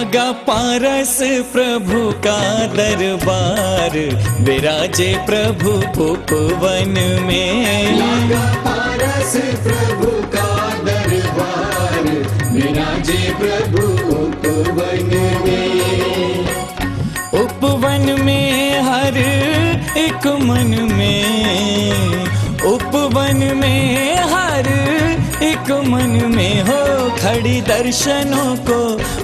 लागा पारस प्रभु का दरबार, विराजे प्रभु उपवन में। लागा पारस प्रभु का दरबार, विराजे प्रभु उपवन में। उपवन में हर एक मन में, उपवन में हर एक मन में हो खड़ी दर्शनों को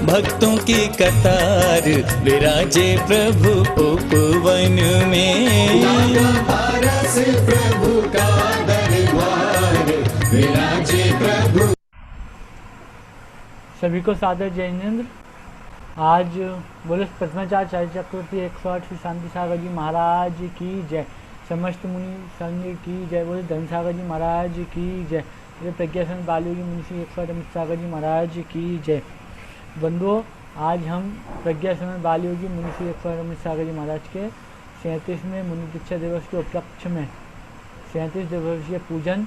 भक्तों की कतार, विराजे प्रभु उपवन में। लागा पारस प्रभु का दरबार, विराजे प्रभु। सभी को सादर जय हिंद। आज बोले प्रथमाचार्य चार्य चक्रवर्ती 108 श्री शांति सागर जी महाराज की जय, समस्त मुनि संघ की जय, बोले धन सागर जी महाराज की जय, बोले प्रज्ञासन बालयोगी मुनि श्री 108 अमित सागर जी महाराज की जय। बंधुओं, आज हम प्रज्ञासन बालयोगी मुनि श्री 108 अमित सागर जी महाराज के 37वें मुनि दीक्षा दिवस के उपलक्ष्य में 37 दिवसीय पूजन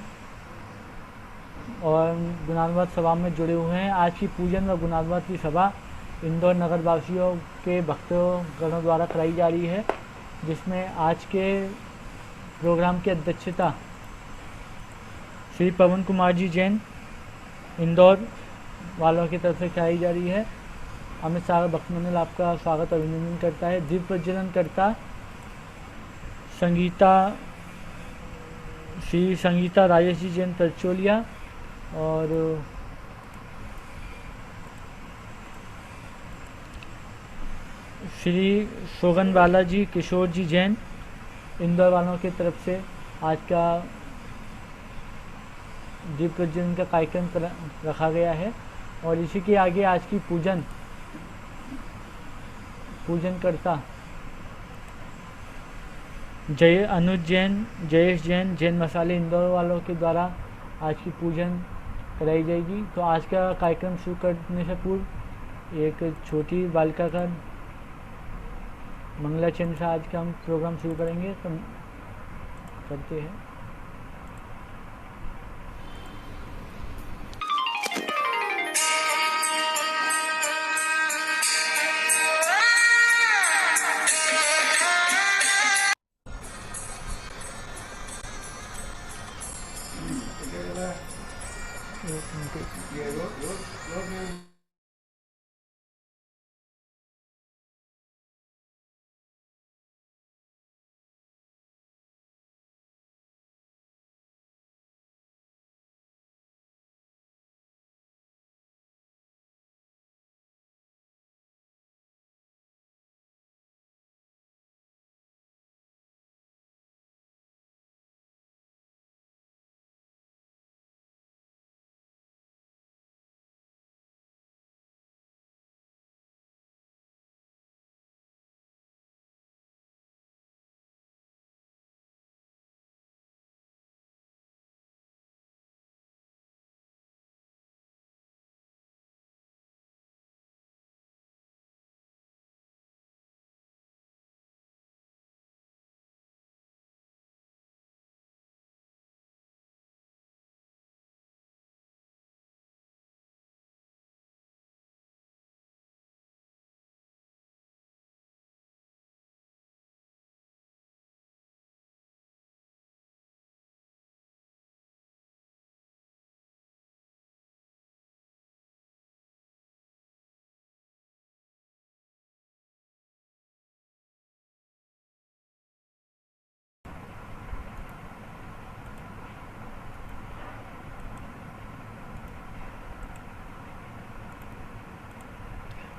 और गुणानुवाद सभा में जुड़े हुए हैं। आज की पूजन व गुणानुवाद की सभा इंदौर नगर वासियों के भक्तगणों द्वारा कराई जा रही है, जिसमें आज के प्रोग्राम की अध्यक्षता श्री पवन कुमार जी जैन इंदौर वालों की तरफ से कराई जा रही है। अमित सागर भक्त मंडल आपका स्वागत अभिनंदन करता है। दीप प्रज्वलन करता श्री संगीता राजेश जी जैन तरचोलिया और श्री शोगन बालाजी किशोर जी जैन इंदौर वालों की तरफ से आज का दीप प्रज्वलन का कार्यक्रम रखा गया है। और इसी के आगे आज की पूजन करता जय अनुज जैन, जयेश जैन, जैन मसाले इंदौर वालों के द्वारा आज की पूजन कराई जाएगी। तो आज का कार्यक्रम शुरू करने से पूर्व एक छोटी बालिका का मंगलाचरण से आज का हम प्रोग्राम शुरू करेंगे। तो करते हैं।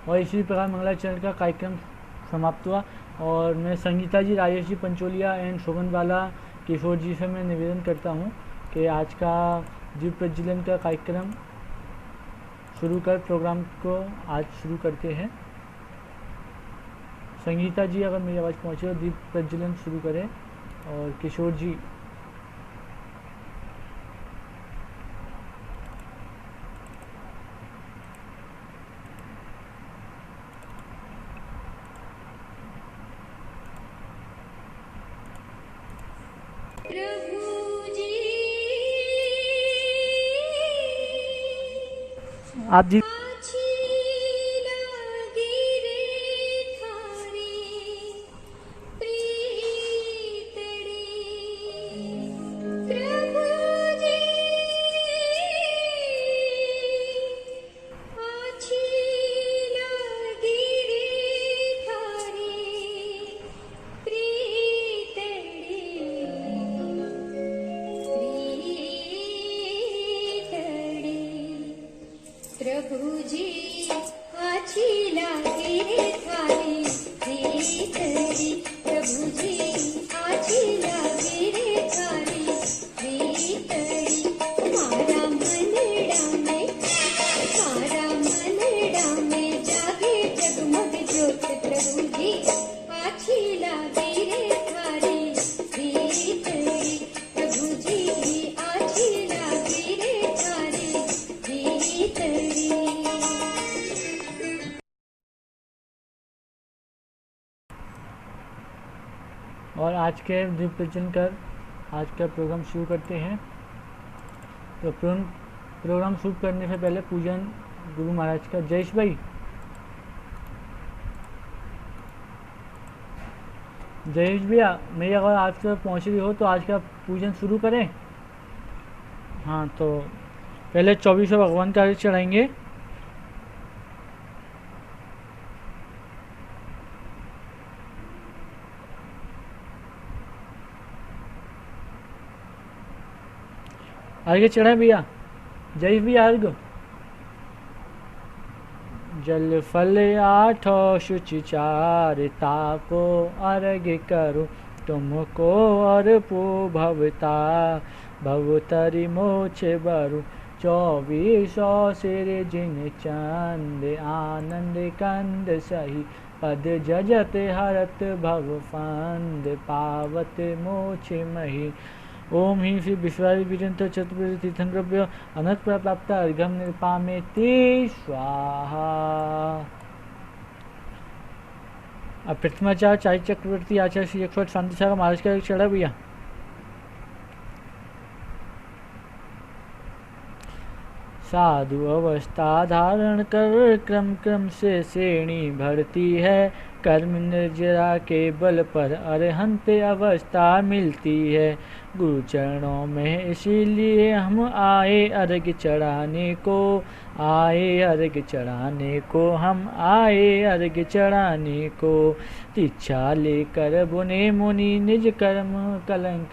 और इसी प्रकार मंगलाचरण का कार्यक्रम समाप्त हुआ। और मैं संगीता जी, राजेश जी पंचोलिया एंड शोभन बाला किशोर जी से मैं निवेदन करता हूँ कि आज का दीप प्रज्वलन का कार्यक्रम शुरू कर प्रोग्राम को आज शुरू करते हैं। संगीता जी अगर मेरी आवाज़ पहुँचे तो दीप प्रज्वलन शुरू करें। और किशोर जी आप जी और आज के दीप प्रज्वलन कर आज का प्रोग्राम शुरू करते हैं। तो प्रोग्राम शुरू करने से पहले पूजन गुरु महाराज का। जयेश भाई, जयेश भैया, मेरी अगर आज तक पहुँच रही हो तो आज का पूजन शुरू करें। हाँ, तो पहले 24 भगवान का अर्घ्य चढ़ाएंगे। अर्घ्य चढ़ाए भैया, जय भैया अर्घ्य। जल फल 8 शुचि 4 ताको अर्घ्य करो तुमको अर्पो भवता भवतरि मोक्ष बरु 2400 सिर जिन चंद आनंद कंद सही पद जजत हरत भव फंद पावत मोक्ष मही। ओम ही श्री विश्वारि विजंत चतुर्वेद तीर्थंकरभ्यो अनंत प्राप्त अर्घ्यम निर्पामेति स्वाहा। अब प्रतिमाचार्य चाय चक्रवर्ती आचार्य श्री 108 शांति सागर महाराज का एक चढ़ा भैया। साधु अवस्था धारण कर क्रम क्रम से श्रेणी बढ़ती है। कर्म निर्जरा के बल पर अरहंत अवस्था मिलती है। गुरु चरणों में इसीलिए हम आए अर्घ्य चढ़ाने को, आए अर्घ्य चढ़ाने को, हम आए अर्घ्य चढ़ाने को। दीक्षा लेकर बुने मुनि निज कर्म कलंक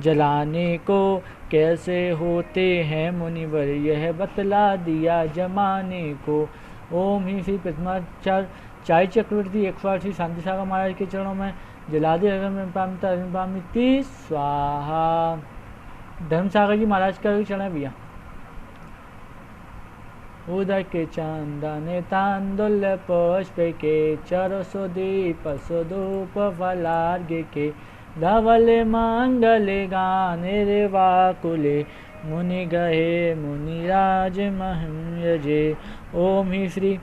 जलाने को। कैसे होते हैं मुनिवर यह बतला दिया जमाने को। ओम ही श्री प्रतिमाचार्य चाय चक्रवर्ती 108 श्री शांति सागर महाराज के चरणों में जलादि पामिति स्वाहा। धर्म सागर जी महाराज का भी चरण भैया। उदय के चंदन तांदुल पुष्प के चरसो दीप सुधूप फलार्घ्य के धवल मंगल गाने रे वाकुले मुनि गहे मुनिराज महंजे। ओम ही श्री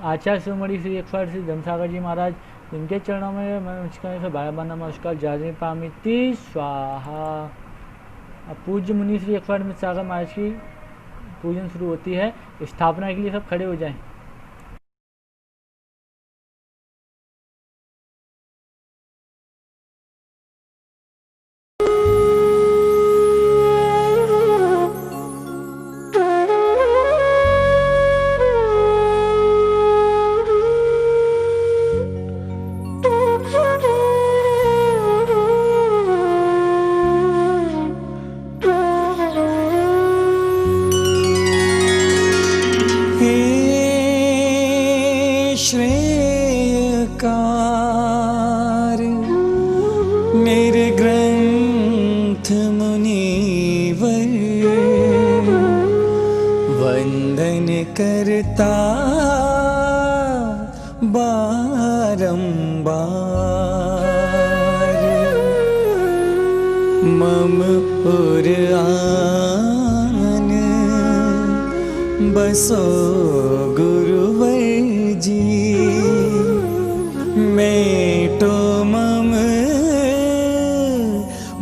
आचार्य शिरोमणि श्री 108 श्री धर्मसागर जी महाराज, इनके चरणों में नमस्कार बारह नमस्कार जाने पामिति स्वाहा। अब पूज्य मुनि श्री 108 में सागर महाराज की पूजन शुरू होती है। स्थापना के लिए सब खड़े हो जाएं। श्रेयकार निर्ग्रंथ मुनिवर वंदन करता बारंबार। मम उर आन बसो गुरुवर जी मेटो मम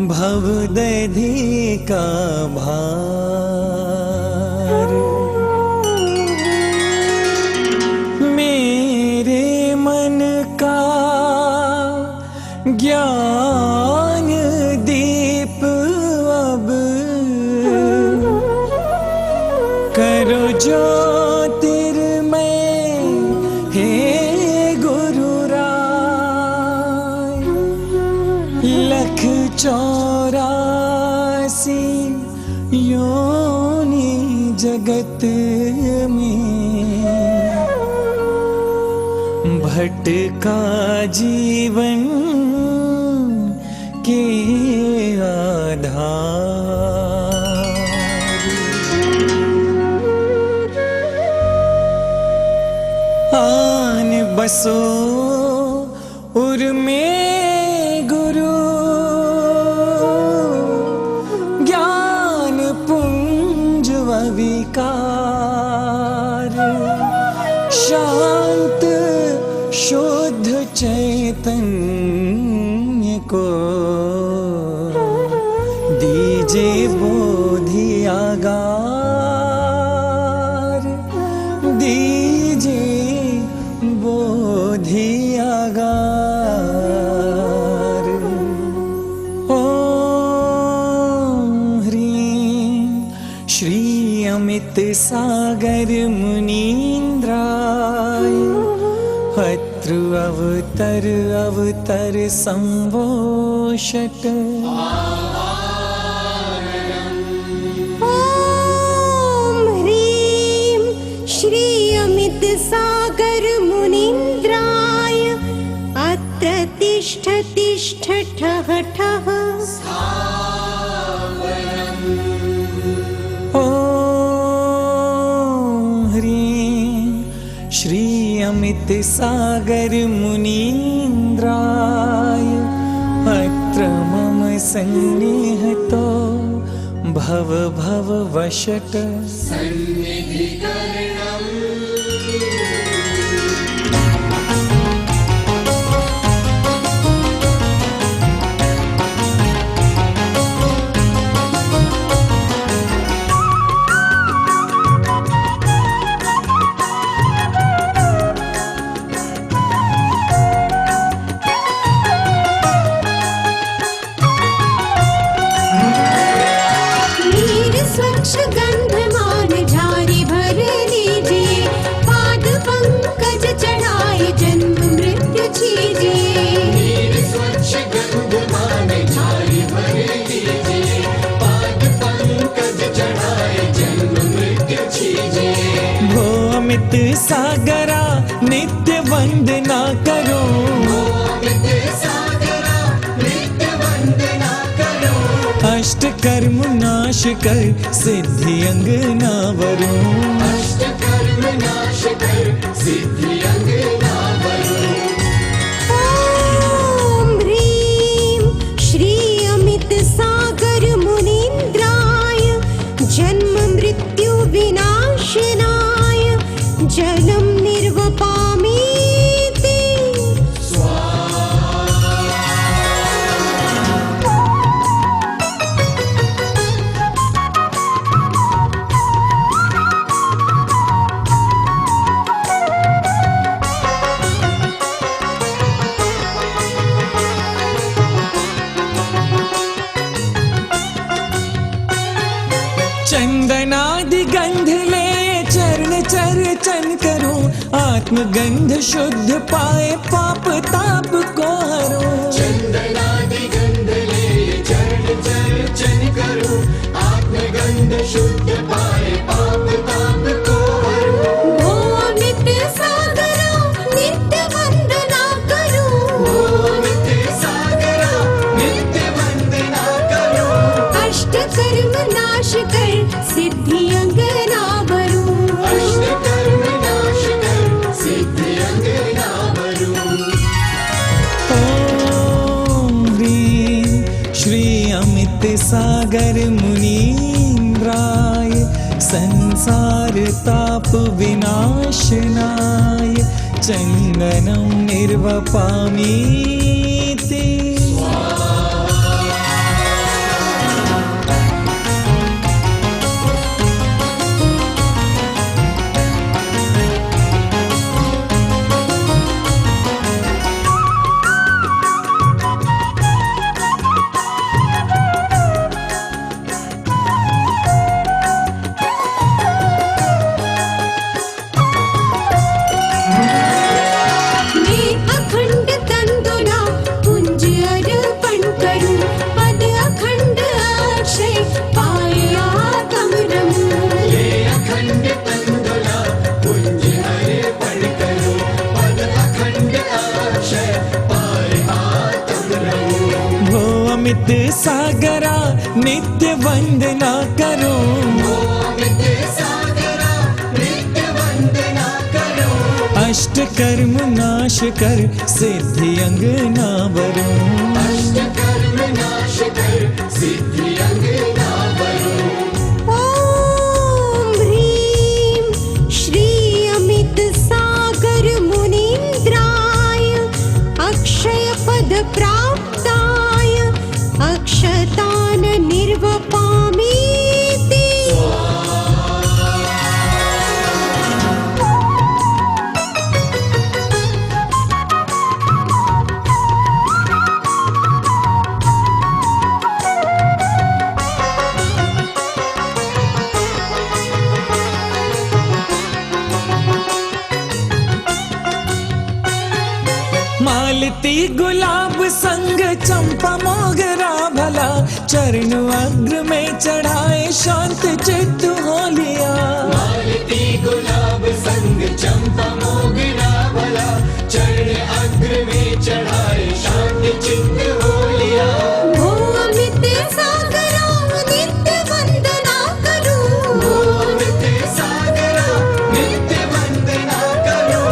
भवदधि का भार। मेरे मन का ज्ञान दीप अब करो ज्योतिर्मय हे गुरु राय। 184 योनि जगत में भटका जीवन के आधार। आन बसो उर में गुरु ज्ञान पुंज विकार। शांत शुद्ध चैतन्य चैतन्य को दीजे बोधि आगार, दीजे बोधि आगार। ओम ह्रीं श्री अमित सागर मुनीन्द्राय अत्र अवतर अवतर संवोषट। ॐ ह्रीं श्री अमित सागर मुनीन्द्राय अत्र तिष्ठ तिष्ठ ठः ठः। ॐ ह्रीं श्री अमित सागर मुनीन्द्राय अत्र मम सन्निहतो भव भव वशट। नीर स्वच्छ गंधमान झारी भर लीजिए, पाद पंकज चढ़ाए जन्म मृत्यु छीजिए। नीर स्वच्छ गंधमान झारी भर लीजिए, पाद पंकज चढ़ाए जन्म मृत्यु छीजिए। भो अमित सागरा नित्य वंदना करो, अमित सागरा नित्य वंदना करो। अष्ट कर्म नाश कर सिद्धि अंग ना वरो। अष्ट कर्म नाश कर सिद्धि अंग ना वरो। ॐ ह्रीं श्री अमित सागर मुनीन्द्राय जन्म मृत्यु विनाशनाय जलम निर्वपामीति। चंदनादि गंध ले चरण चर्चन करो, आत्मगंध शुद्ध पाए पाप ताप को हरो। चंदनादि गंध ले चरण चर्चन करो, आत्मगंध शुद्ध पाए पाप ताप को हरो। भो अमित सागरा नित्य वंदना करो, अमित सागरा नित्य वंदना करो। अष्ट कर्म नाश कर सिद्धि अंग ना भरो। अष्ट कर्म नाश कर सिद्धि अंग ना भरो। ओम ह्रीं श्री अमित सागर मुनीन्द्राय संसार ताप विनाशनाय चंदनं निर्वपामीति। मैं अखंड तंदुला पुंज अर्पण करूं, पद अखंड अक्षय पाए आत्म रमूं। ये अखंड तंदुला पुंज अर्पण करो, पद अखंड अक्षय पाए आत्म रमूं। भो अमित सागरा नित्य वंदना करो, अमित सागरा नित्य वंदना करो। अष्ट कर्म नाश कर सिद्धि अंग ना वरो। अष्ट कर्म नाश कर सिद्धि अंग ना भरो। ॐ ह्रीं श्री अमित सागर मुनीन्द्राय प्राप्ताय अक्षतान् निर्वपामीति। मालती गुलाब संग चंपा मोगरा भला, चरण अग्र में चढ़ाए शांत चित्त हो लिया। मालती गुलाब संग चंपा मोगरा भला, चरण अग्र में चढ़ाए शांत चित्त हो लिया। भो अमित सागरा नित्य वंदना करूं, भो अमित सागरा नित्य वंदना करो।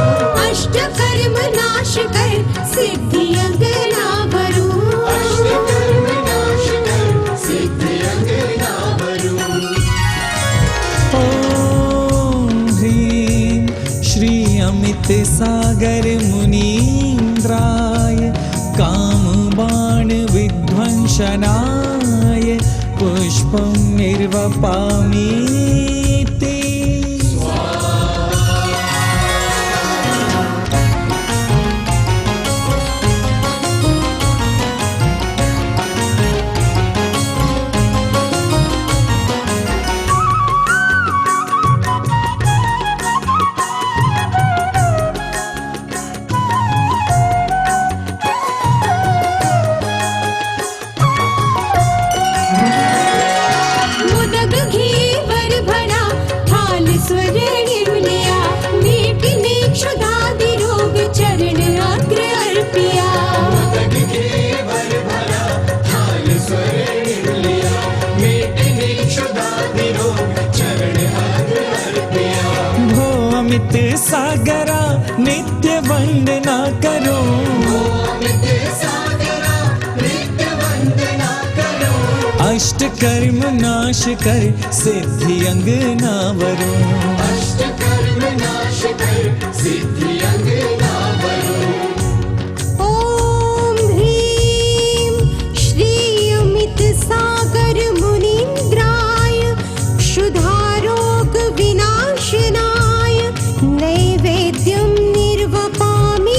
अष्ट कर्म नाश कर सिद्धि अंगना भरूं। अष्ट कर्म नाश कर सिद्धि अंगना भरूं। ओम ह्रीं श्री अमित सागर मुनीन्द्राय काम बाण विध्वंसनाय पुष्पं निर्वपामीति। मुदग घी वर भरा थाल स्वर्ण लिया, मीठी क्षुधादि रोग चरण अग्र अर्पिया। मुदग घेवर भरा थाल स्वर्ण लिया, मेटने क्षुधादि रोग चरण अग्र अर्पिया। भो अमित सागरा नित्य वंदना करो। भो अमित सागरा नित्य वंदना करो। अष्ट कर्म नाश कर सिद्धि अंगना वरो। अष्ट कर्म नाश कर सिद्धि अंगना भरो। ओम ह्रीं श्री अमित सागर मुनीन्द्राय क्षुधारोग विनाशनाय नैवेद्यं निर्वपामीति।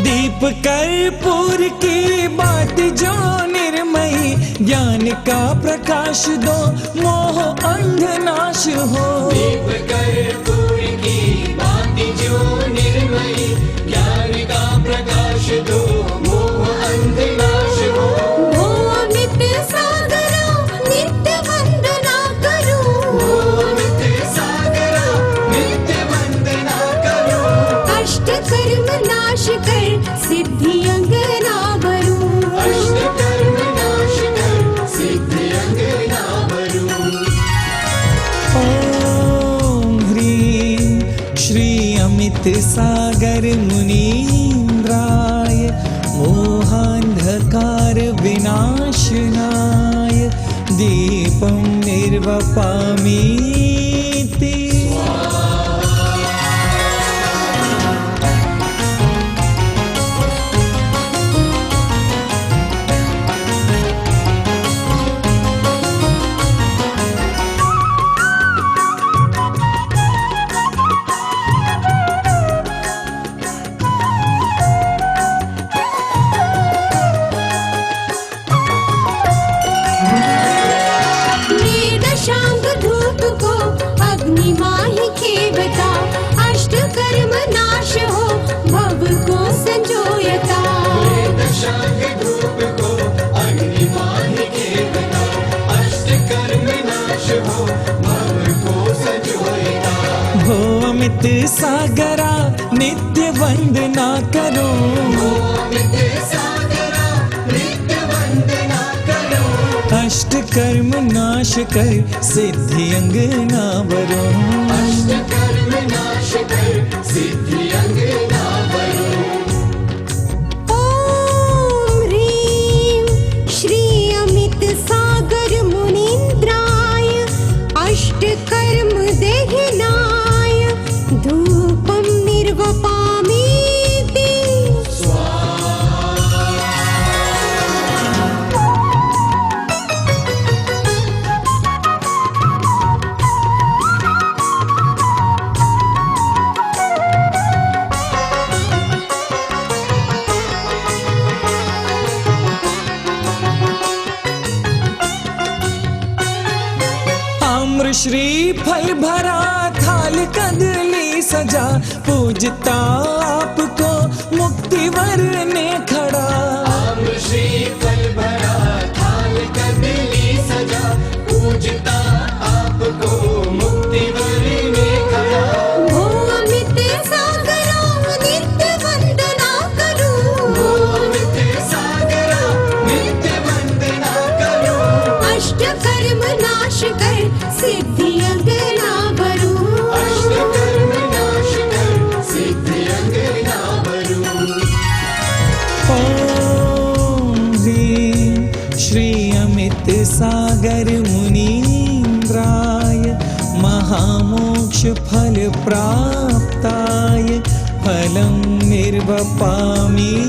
दीप कर्पूर की बात जो निर्मयी, ज्ञान का प्रकाश दो मोह अंधनाश हो। दीप कर्पूर की बाती जो निर्मयी, ज्ञान का प्रकाश दो मोह अंधनाश हो। भो अमित सागरा नित्य वंदना करूं, भो अमित सागरा नित्य वंदना करो। अष्ट कर्म नाश कर सिद्धि अंगना भरूं। अष्ट कर्म नाश कर सिद्धि अंगना भरूं। ओम ह्रीं श्री अमित सागर मुनीन्द्राय मोहांधकार विनाशनाय दीपं निर्वपामीति। निर्दशांग धूप को अग्नि माहि खेवता, अष्ट कर्म नाश हो भव को संजोयता। दशांग धूप को अग्नि माहि खेवता, अष्ट कर्म नाश हो भव को संजोयता। भो अमित सागरा नित्य वंदना करो। भो अमित सागरा नित्य वंदना करो। अष्ट कर्म नाश कर सिद्धि अंग ना वरो अष्ट कर्म नाश कर सिद्धि अंग ना वरो ॐ ह्रीं श्री अमित सागर मुनीन्द्राय अष्टकर्म देहिनाय धूपं निर्वपामीति आम्र श्री फल भरा थाल कदली सजा पूजता आपको मुक्ति वरने खड़ा आम्र श्री फल भरा थाल कदली सजा पूजता आपको मुक्ति वरने खड़ा भो अमित सागरा नित्य वंदना करूं गोविंद सागरा नित्य वंदना करो अष्ट कर्म नाश कर सिद्धि अंग ना वरो अष्ट कर्म नाश कर सिद्धि अंग ना वरो ओम ह्रीं श्री अमित सागर मुनीन्द्राय महामोक्ष फल प्राप्ताय फलं निर्वपामीति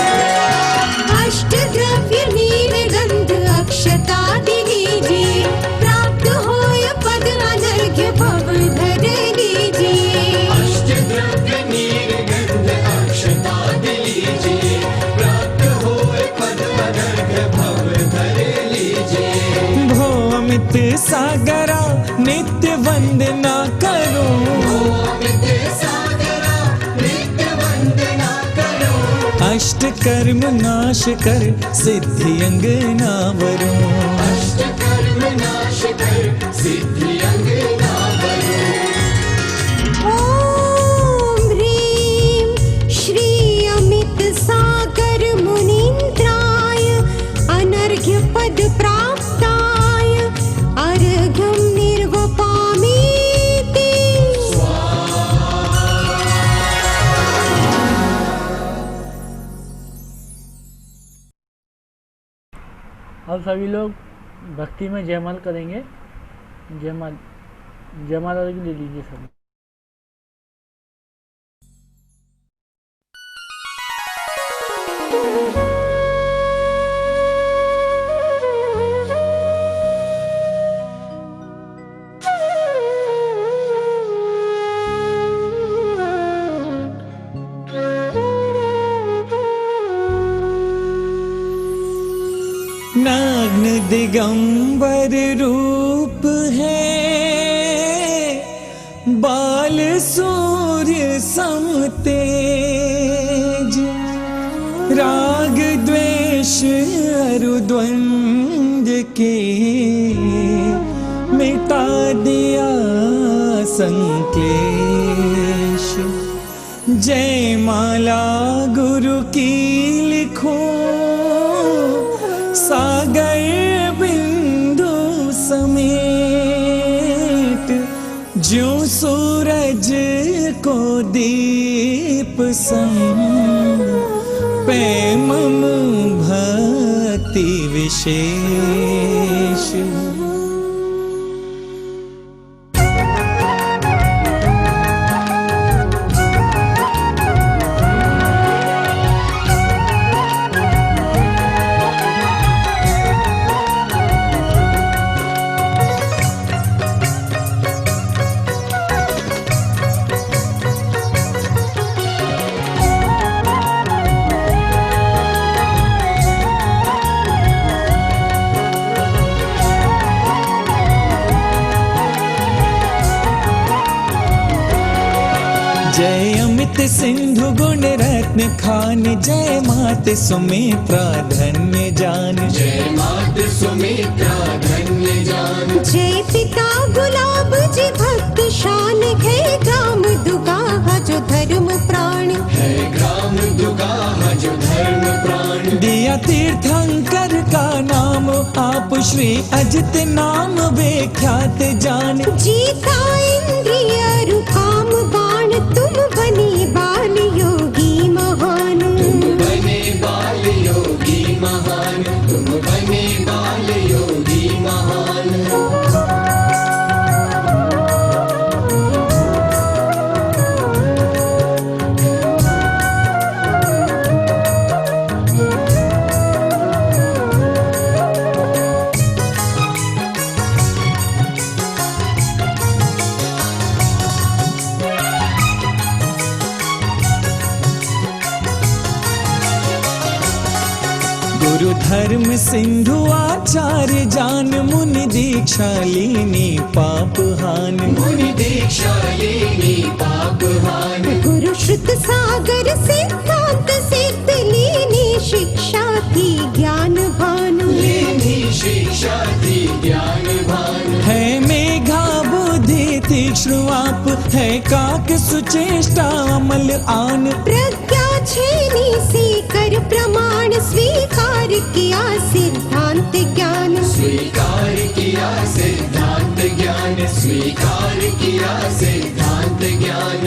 अष्ट द्रव्य नीर गंध अक्षता दीजिए प्राप्त होय पद अनर्घ्य भव धर लीजिए अष्ट द्रव्य नीर गंध अक्षता दीजिए प्राप्त होए पद अनर्घ्य भव धर लीजिए भो अमित सागरा नित्य वंदना करो गोविंद सागरा नित्य वंदना करो अष्ट कर्म नाश कर सिद्धि अंग ना वरो अष्ट कर्म नाश कर सिद्धि अंग ना वरो ॐ ह्रीं श्री अमित सागर मुनीन्द्राय अनर्घ्य पद प्राप्ताय अर्घ्यं निर्वपामीति अब सभी लोग भक्ति में जयमाल करेंगे। जयमाल जयमाला ले लीजिए सभी। नाग्न दिगंबर रूप है बाल सूर्य समतेज राग द्वेष अरुद्वंद के मिटा दिया संक्लेश जय माला गुरु की लिखो सागर बिंदु समेत ज्यों सूरज को दीप सम पैमम भक्ति विशेष जय अमित सिंधु गुण रत्न खान, जय मात सुमित्रा धन्य जान। जय मात सुमित्रा धन्य जान। जय पिता गुलाब जी भक्त शान, है ग्राम दुगाहा जो धर्म प्राण। है ग्राम दुगाहा जो धर्म प्राण। दिया तीर्थंकर का नाम, आप श्री अजित नाम विख्यात जान। जीता इंद्रिय रुकाम बाण, तुम बने बाल योगी महान। तुम बने बाल योगी महान। तुम बने बाल योगी महान। गुरु धर्म सिंधु आचार्य जान, मुनि दीक्षा लीनी पाप हान। मुनि दीक्षा लेनी पाप हान। गुरु श्रुत सागर सिद्धांत सिद्ध, लीनी शिक्षा थी ज्ञान भान। लेनी शिक्षा थी ज्ञान भान। है मेघा बुद्धि तीक्ष्ण आप, है काक सुचेष्टा अमल आन। प्रज्ञा छेनी से कर प्रमाण, स्वीकार किया सिद्धांत ज्ञान। स्वीकार किया सिद्धांत ज्ञान। स्वीकार किया सिद्धांत ज्ञान।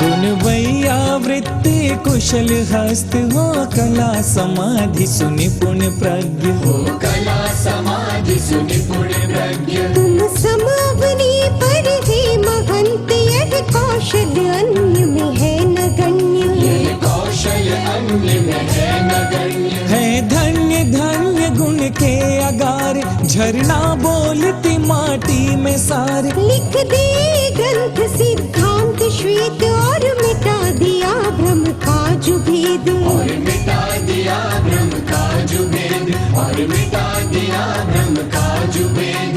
गुणवैया वृत्ति कुशल हस्त, हो कला समाधि सुनिपुण प्रज्ञ। हो कला समाधि सुनिपुण प्रज्ञ। तुम सम अवनी पर हे महंत, यह कौशल अन्य में है नगण्य। यह कौशल अन्य में है नगण्य। है धन्य धन्य गुण के अगार, झरना बोलती माटी में सार। लिख दे ग्रंथ सिद्धांत श्वेत, और मिटा दिया भ्रम का जो भेद। और मिटा दिया ब्रह्म का जो भेद। और मिटा दिया ब्रह्म का जो भेद।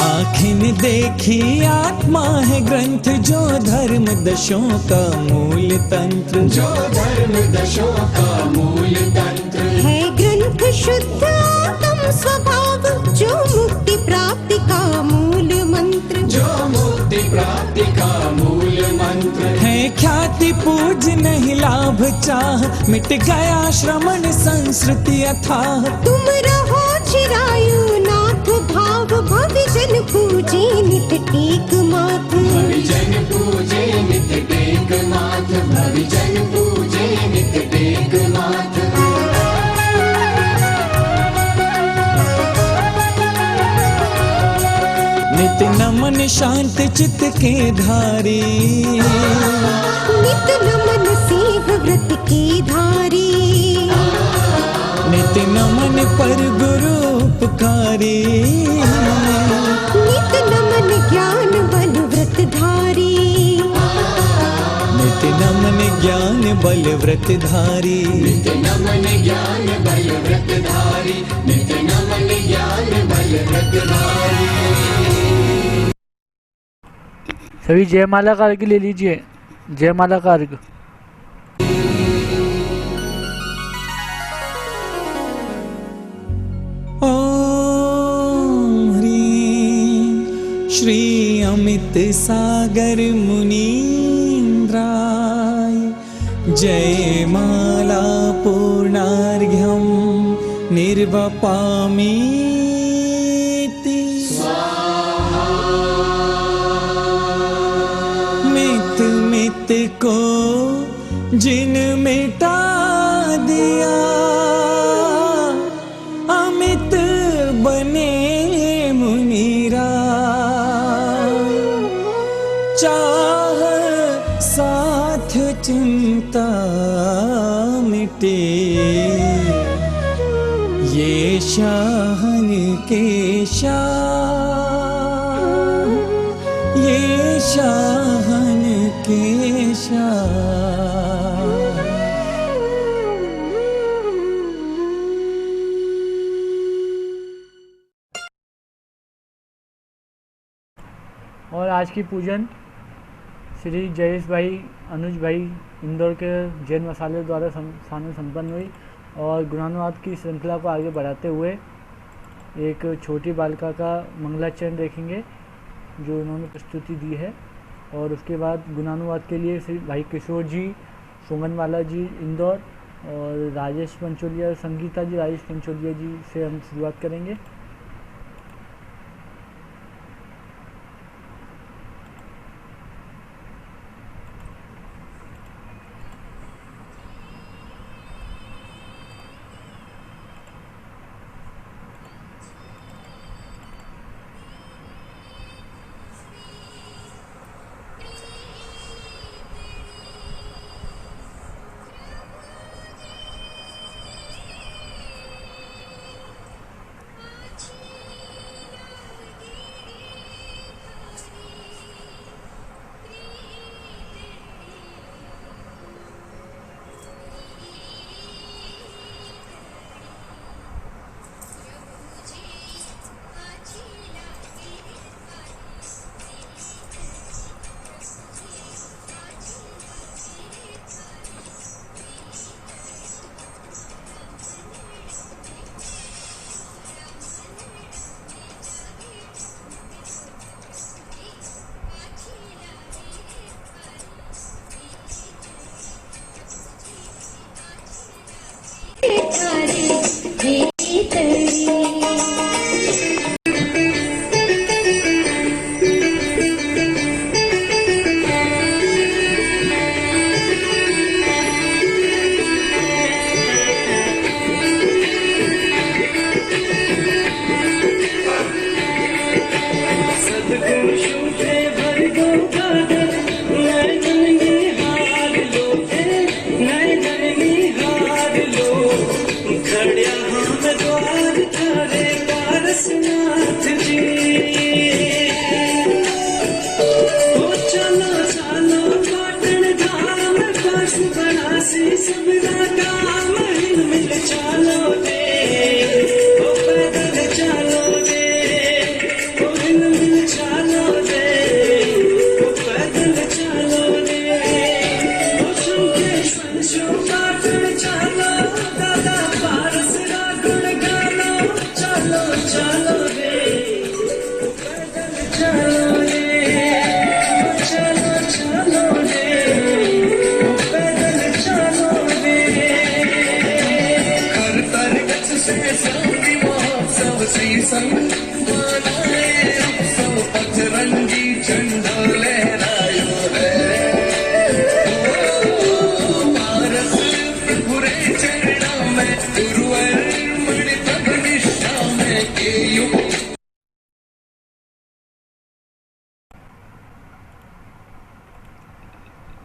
आँखिन देखी आत्मा है ग्रंथ, जो धर्म दशों का मूल तंत्र। जो धर्म दशों का मूल तंत्र। है ग्रंथ शुद्ध आत्म स्वभाव, जो मुक्ति प्राप्ति का मूल मंत्र। जो मुक्ति प्राप्ति का मूल मंत्र। है ख्याति पूज नहीं लाभ चाह, मिट गया श्रमण संस्कृति अथाह। तुम रहो चिरायु नाथ भाव, भविजन पूजे नित टेक माथ। भविजन पूजे नित टेक माथ। भविजन पूजे नित टेक माथ। नित नमन शांत चित्त के धारी, नित नमन सिंह व्रत की धारी। नित नमन पर गुरु उपकारी, नित नमन ज्ञान बल व्रत धारी। नित नमन ज्ञान बल व्रत धारी। नित नमन ज्ञान बल व्रत धारी। नित नमन ज्ञान बल व्रत धारी। सभी जयमाला का अर्घ ले लीजिए। जयमाला का अर्घ। ओम ह्रीं श्री अमित सागर मुनीन्द्राय जयमाला पूर्णार्घ्यं निर्वपामीति मित मित को जिन मिटा दिया अमित बने मुनिराय चाह साथ चिंता मिटे ये शाहन के शाह ये शाहन के शाह। और आज की पूजन श्री जयेश भाई अनुज भाई इंदौर के जैन मसाले द्वारा सामने संपन्न हुई और गुणानुवाद की श्रृंखला को आगे बढ़ाते हुए एक छोटी बालिका का मंगलाचरण देखेंगे जो उन्होंने प्रस्तुति दी है और उसके बाद गुणानुवाद के लिए श्री भाई किशोर जी, सोंगनवाला जी इंदौर और राजेश पंचोलिया, संगीता जी राजेश पंचोलिया जी से हम शुरुआत करेंगे।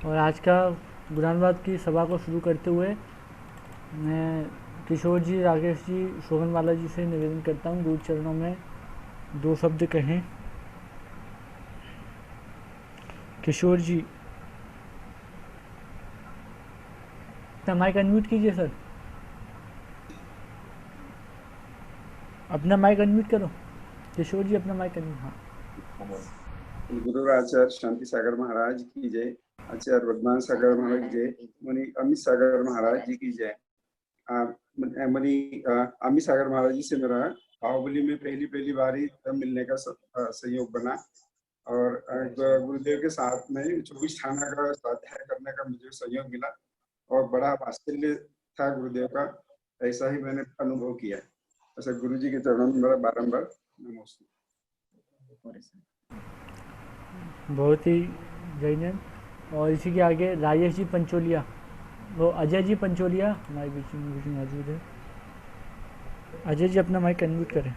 और आज का गुणानुवाद की सभा को शुरू करते हुए मैं किशोर जी, राकेश जी, सोहनवाला जी से निवेदन करता हूँ गुरु चरणों में दो शब्द कहें। किशोर जी अपना माइक अनम्यूट कीजिए सर, अपना माइक अनम्यूट करो। किशोर जी अपना माइक अनम्यूट। हाँ। गुरु आचार्य शांति सागर महाराज की जय, आचार्य वर्धमान सागर महाराज की जय, मुनि अमित सागर महाराज जी की जय। मुनि अमित सागर महाराज जी से मेरा बाहुबली में पहली बार ही मिलने का संयोग बना और गुरुदेव के साथ में 24 थाना का स्वाध्याय करने का मुझे संयोग मिला और बड़ा वात्सल्य था गुरुदेव का, ऐसा ही मैंने अनुभव किया। ऐसा गुरु जी के चरणों में मेरा बारंबार नमस्कार। बहुत ही जैन। और इसी के आगे राजेश जी पंचोलिया, वो अजय जी पंचोलिया हमारे बीच में मौजूद है। अजय जी अपना माइक अनम्यूट करें।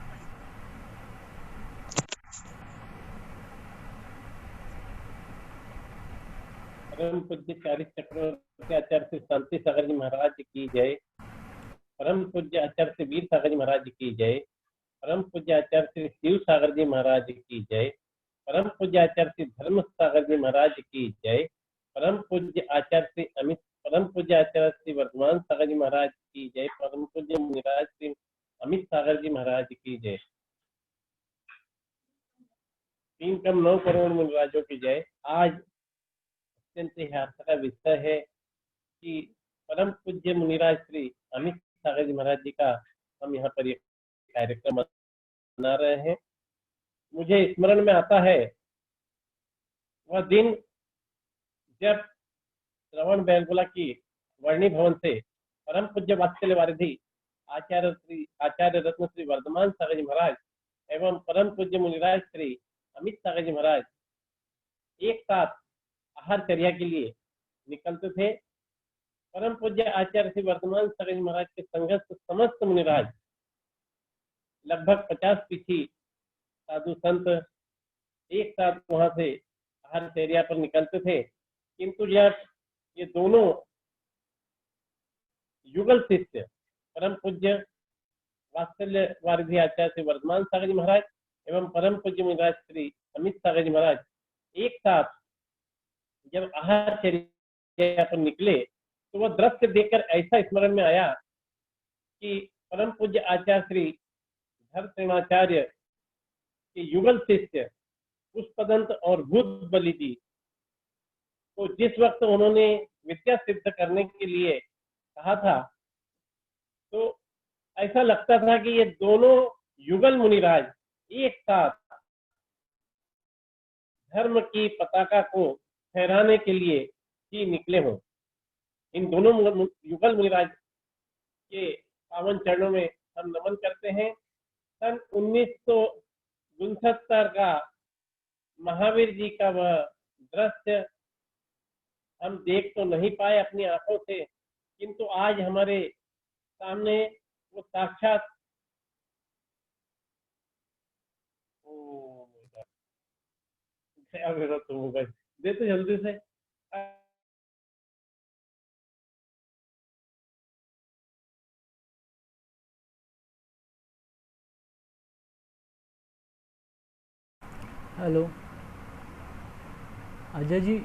परम पूज्य चारित चक्रवर्ती आचार्य श्री शांति सागर जी महाराज की जय। परम पूज्य आचार्य श्री वीर सागर जी महाराज की जय। परम पूज्य आचार्य श्री शिव सागर जी महाराज की जय। परम पूज्य आचार्य श्री धर्म सागर जी महाराज की जय। परम पूज्य आचार्य श्री अमित, परम पूज्य आचार्य श्री वर्धमान सागर जी महाराज की जय। परम पूज्य मुनिराज श्री अमित सागर जी महाराज की जय। 3.9 करोड़ मुनिराजों की जय। आज अत्यंत ह्यास का विषय है कि परम पूज्य मुनिराज श्री अमित सागर जी महाराज जी का हम यहाँ पर एक कार्यक्रम मना रहे हैं। मुझे स्मरण में आता है वह दिन जब श्रवण बेलगोला की वर्णी भवन से परम पूज्य वात्सल्य वारिधि आचार्य रत्न श्री वर्धमान सागर जी महाराज एवं परम पूज्य मुनिराज श्री अमित सागर जी महाराज एक साथ आहारचर्या के लिए निकलते थे। परम पूज्य आचार्य श्री वर्धमान सागर जी महाराज के संघस्थ समस्त मुनिराज लगभग 50 पीछी साधु संत एक साथ वहां से आहारचर्या पर निकलते थे। किंतु जब ये दोनों युगल शिष्य परम पूज्य वात्सल्य वारिधि आचार्य श्री वर्धमान सागर जी महाराज एवं परम पूज्य मुनिराज श्री अमित सागर जी महाराज एक साथ जब आहारचर्या पर निकले तो वह दृश्य देखकर ऐसा स्मरण में आया कि परम पूज्य आचार्य श्री धर्माचार्य के युगल शिष्य पुष्पदंत और भूत बलि जी को जिस वक्त उन्होंने विद्या सिद्ध करने के लिए कहा था, तो ऐसा लगता था कि ये दोनों युगल मुनिराज एक साथ धर्म की पताका को फहराने के लिए ही निकले हों। इन दोनों युगल मुनिराज के पावन चरणों में हम नमन करते हैं। सन 1969 का महावीर जी का वह दृश्य हम देख तो नहीं पाए अपनी आंखों से, किंतु आज हमारे सामने वो साक्षात दे तो जल्दी से। हेलो अजय जी,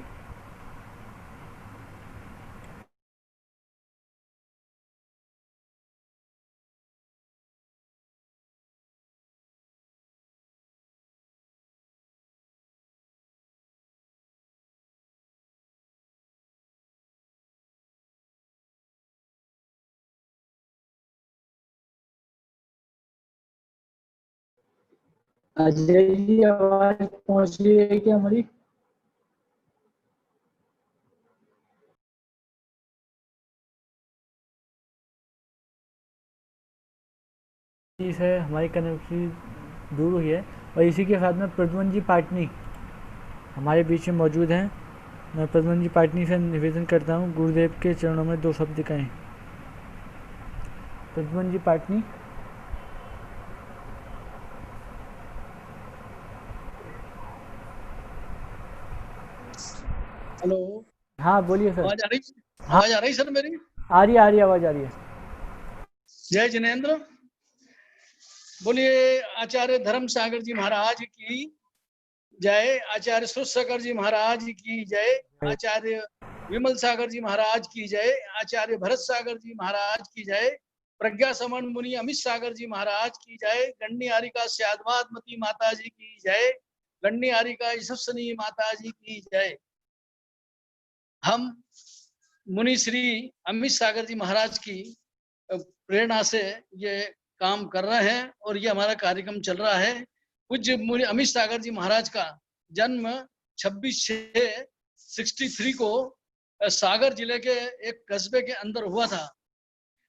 अजय जी आवाज पहुंच रही है क्या हमारी? है हमारी कनेक्टिविटी दूर हुई है। और इसी के साथ में प्रद्युमन जी पाटनी हमारे बीच में मौजूद हैं। मैं प्रद्युमन जी पाटनी से निवेदन करता हूँ गुरुदेव के चरणों में 2 शब्द कहें। प्रद्युमन जी पाटनी। हेलो, हाँ बोलिए सर। आवाज आ रही सर मेरी? आ रही आवाज आ रही है। जय जिनेंद्र। बोलिए आचार्य धर्म सागर जी महाराज की जय। आचार्य सुर सागर जी महाराज की जय। आचार्य विमल सागर जी महाराज की जय। आचार्य भरत सागर जी महाराज की जय। प्रज्ञा समन मुनि अमित सागर जी महाराज की जय। गण्य हारिका श्यादवादमती माता जी की जय। गण्य हारिका यशस्वनी माता जी की जय। हम मुनि श्री अमित सागर जी महाराज की प्रेरणा से ये काम कर रहे हैं और ये हमारा कार्यक्रम चल रहा है। पूज्य मुनि अमित सागर जी महाराज का जन्म 26/6/63 को सागर जिले के एक कस्बे के अंदर हुआ था।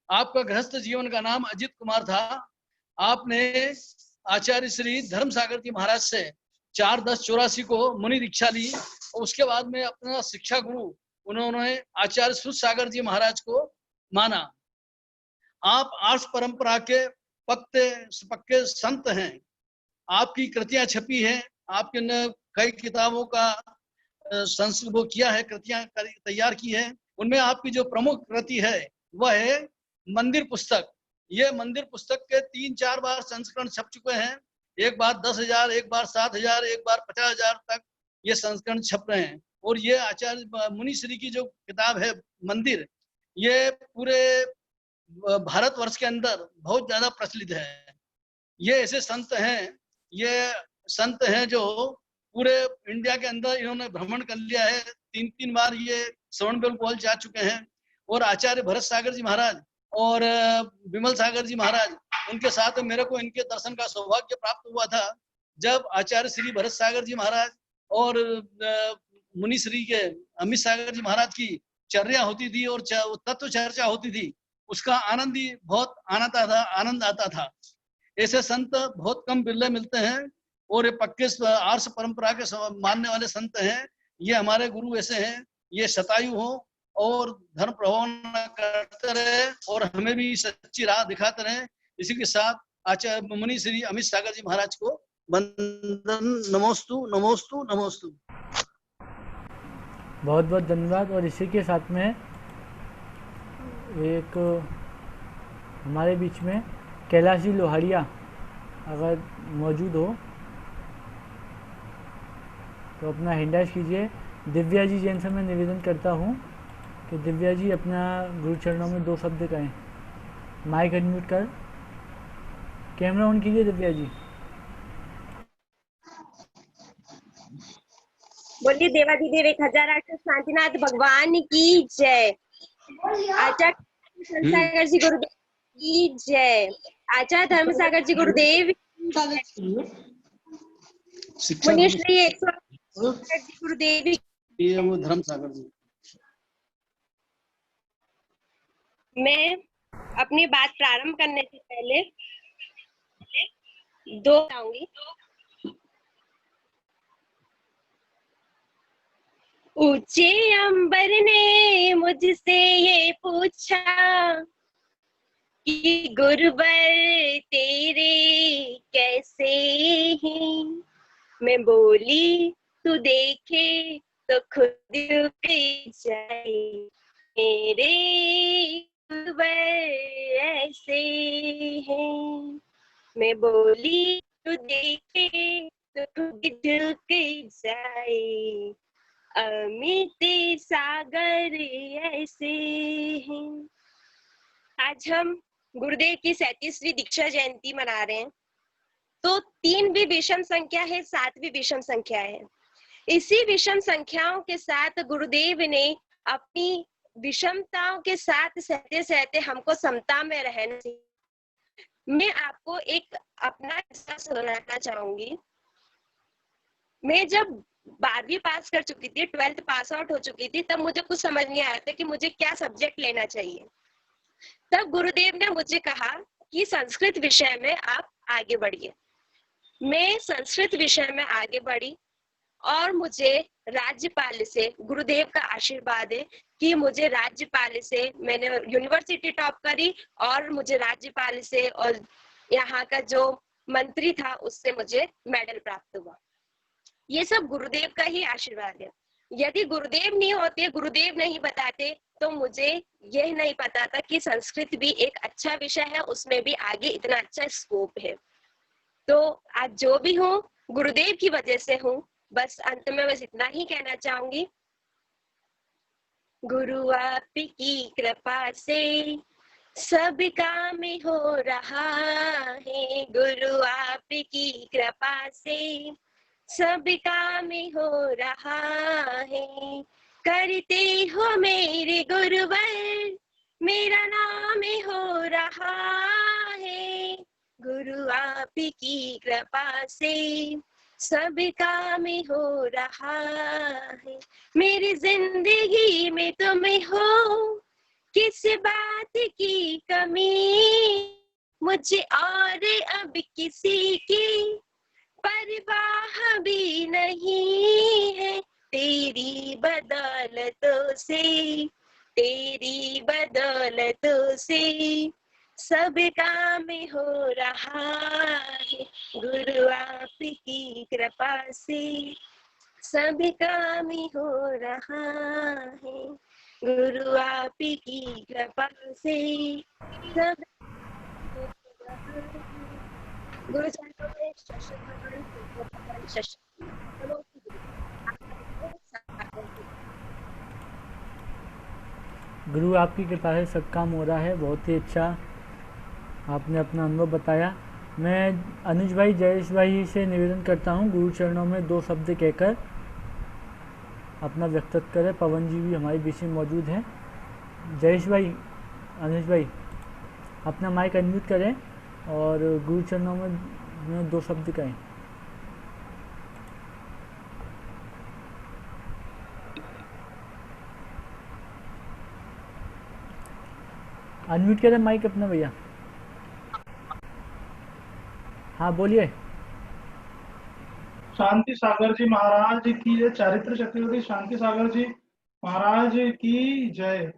आपका गृहस्थ जीवन का नाम अजित कुमार था। आपने आचार्य श्री धर्म सागर जी महाराज से 4/10/84 को मुनि दीक्षा ली और उसके बाद में अपना शिक्षा गुरु उन्होंने आचार्य सूत सागर जी महाराज को माना। आप आर्ष परंपरा के पक्के संत हैं। आपकी कृतियां छपी हैं, आपके ने कई किताबों का वो किया है, कृतियां तैयार की है। उनमें आपकी जो प्रमुख कृति है वह है मंदिर पुस्तक। ये मंदिर पुस्तक के 3-4 बार संस्करण छप चुके हैं। एक बार 10,000, एक बार 7,000, एक बार 50,000 तक ये संस्करण छप रहे हैं। और ये आचार्य मुनि श्री की जो किताब है मंदिर, ये पूरे भारतवर्ष के अंदर बहुत ज्यादा प्रचलित है। ये ऐसे संत हैं जो पूरे इंडिया के अंदर इन्होंने भ्रमण कर लिया है। 3 बार ये श्रवणबेलगोल जा चुके हैं। और आचार्य भरत सागर जी महाराज और विमल सागर जी महाराज, उनके साथ मेरे को इनके दर्शन का सौभाग्य प्राप्त हुआ था जब आचार्य श्री भरत सागर जी महाराज और मुनि श्री के अमित सागर जी महाराज की चर्या होती थी और तत्व चर्चा होती थी। उसका आनंद ही बहुत आनंद आता था। ऐसे संत बहुत कम बिरले मिलते हैं और ये पक्के आर्ष परंपरा के मानने वाले संत हैं। ये हमारे गुरु ऐसे हैं, ये शतायु हो और धर्म प्रभाव करते रहे और हमें भी सच्ची राह दिखाते रहे। इसी के साथ आचार्य मुनि श्री अमित सागर जी महाराज को वंदन। नमोस्तु नमोस्तु नमोस्तु। बहुत बहुत धन्यवाद। और इसी के साथ में एक हमारे बीच में कैलाश जी लोहाड़िया अगर मौजूद हो तो अपना हैंडराइज कीजिए। दिव्या जी जैन से मैं निवेदन करता हूँ कि दिव्या जी अपना गुरु चरणों में 2 शब्द कहें। माइक अनम्यूट कर, कैमरा ऑन कीजिए दिव्या जी। बोलिए देवाधिदेव 1008 शांतिनाथ भगवान की जय। आचार्य सागर जी गुरुदेव की जय। आचार्य धर्म सागर जी गुरुदेव, मुनि श्री 108 जी गुरुदेव, ये वो धर्म सागर जी। मैं अपनी बात प्रारंभ करने से पहले 2 बताऊंगी। ऊंचे अंबर ने मुझसे ये पूछा कि गुरुवर तेरे कैसे हैं। मैं बोली तू देखे तो खुद पे जाए, मेरे गुरुवर ऐसे हैं। मैं बोली तू देखे तो खुद झुक जाए, अमित सागर ऐसे हैं। आज हम गुरुदेव की 37वीं दीक्षा जयंती मना रहे हैं। तो 3 भी विषम संख्या है, 7 भी विषम संख्या है। इसी विषम संख्याओं के साथ गुरुदेव ने अपनी विषमताओं के साथ सहते सहते हमको समता में रहना चाहिए। मैं आपको एक अपना किस्सा सुनाना चाहूंगी। मैं जब 12वीं पास कर चुकी थी, 12th पास आउट हो चुकी थी, तब मुझे कुछ समझ नहीं आया था कि मुझे क्या सब्जेक्ट लेना चाहिए। तब गुरुदेव ने मुझे कहा कि संस्कृत विषय में आप आगे बढ़िए। मैं संस्कृत विषय में आगे बढ़ी और मुझे राज्यपाल से गुरुदेव का आशीर्वाद है कि मुझे राज्यपाल से, मैंने यूनिवर्सिटी टॉप करी और मुझे राज्यपाल से और यहाँ का जो मंत्री था उससे मुझे मेडल प्राप्त हुआ। ये सब गुरुदेव का ही आशीर्वाद है। यदि गुरुदेव नहीं होते, गुरुदेव नहीं बताते, तो मुझे यह नहीं पता था कि संस्कृत भी एक अच्छा विषय है, उसमें भी आगे इतना अच्छा स्कोप है। तो आज जो भी हूँ गुरुदेव की वजह से हूँ। बस अंत में बस इतना ही कहना चाहूंगी, गुरु आपकी कृपा से सब काम हो रहा है, गुरु आपकी कृपा से सब काम हो रहा है। करते हो मेरे गुरुवर, मेरा नाम हो रहा है, गुरु आपकी कृपा से सब काम हो रहा है। मेरी जिंदगी में तुम हो, किस बात की कमी, मुझे और अब किसी की परवाह भी नहीं है। तेरी बदौलतों से, तेरी बदौलतों से सब काम हो रहा है। गुरु आपकी कृपा से सब काम हो रहा है। गुरु आपकी कृपा से सब गुरु चरणों में शश गुरु आपकी कृपा से सब काम हो रहा है। बहुत ही अच्छा आपने अपना अनुभव बताया। मैं अनुज भाई, जयेश भाई से निवेदन करता हूँ गुरु चरणों में 2 शब्द कहकर अपना व्यक्तित्व करें। पवन जी भी हमारे बीच में मौजूद हैं। जयेश भाई, अनुज भाई, अपना माइक अनम्यूट करें और गुरु चरणों में 2 शब्द कहें। अनम्यूट करें माइक अपना भैया। हाँ बोलिए। शांति सागर जी महाराज की जय। चारित्र चक्रवर्ती शांति सागर जी महाराज की जय।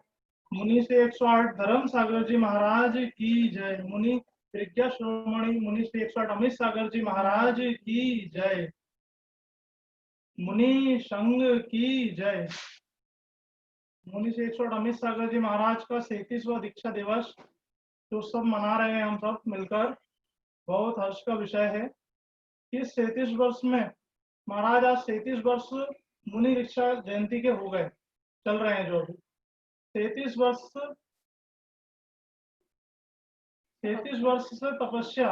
मुनि से 108 धर्म सागर जी महाराज की जय। मुनि प्रज्ञा श्रोमणी मुनि से 108 अमित सागर जी महाराज की जय। मुनि संघ की जय। मुनि से 108 अमित सागर जी महाराज का 37वां दीक्षा दिवस जो सब मना रहे हैं हम सब मिलकर, बहुत हर्ष का विषय है। इस 37 वर्ष में महाराज आज 37 वर्ष मुनि दीक्षा जयंती के हो गए, चल रहे हैं जो भी 33 वर्ष से तपस्या,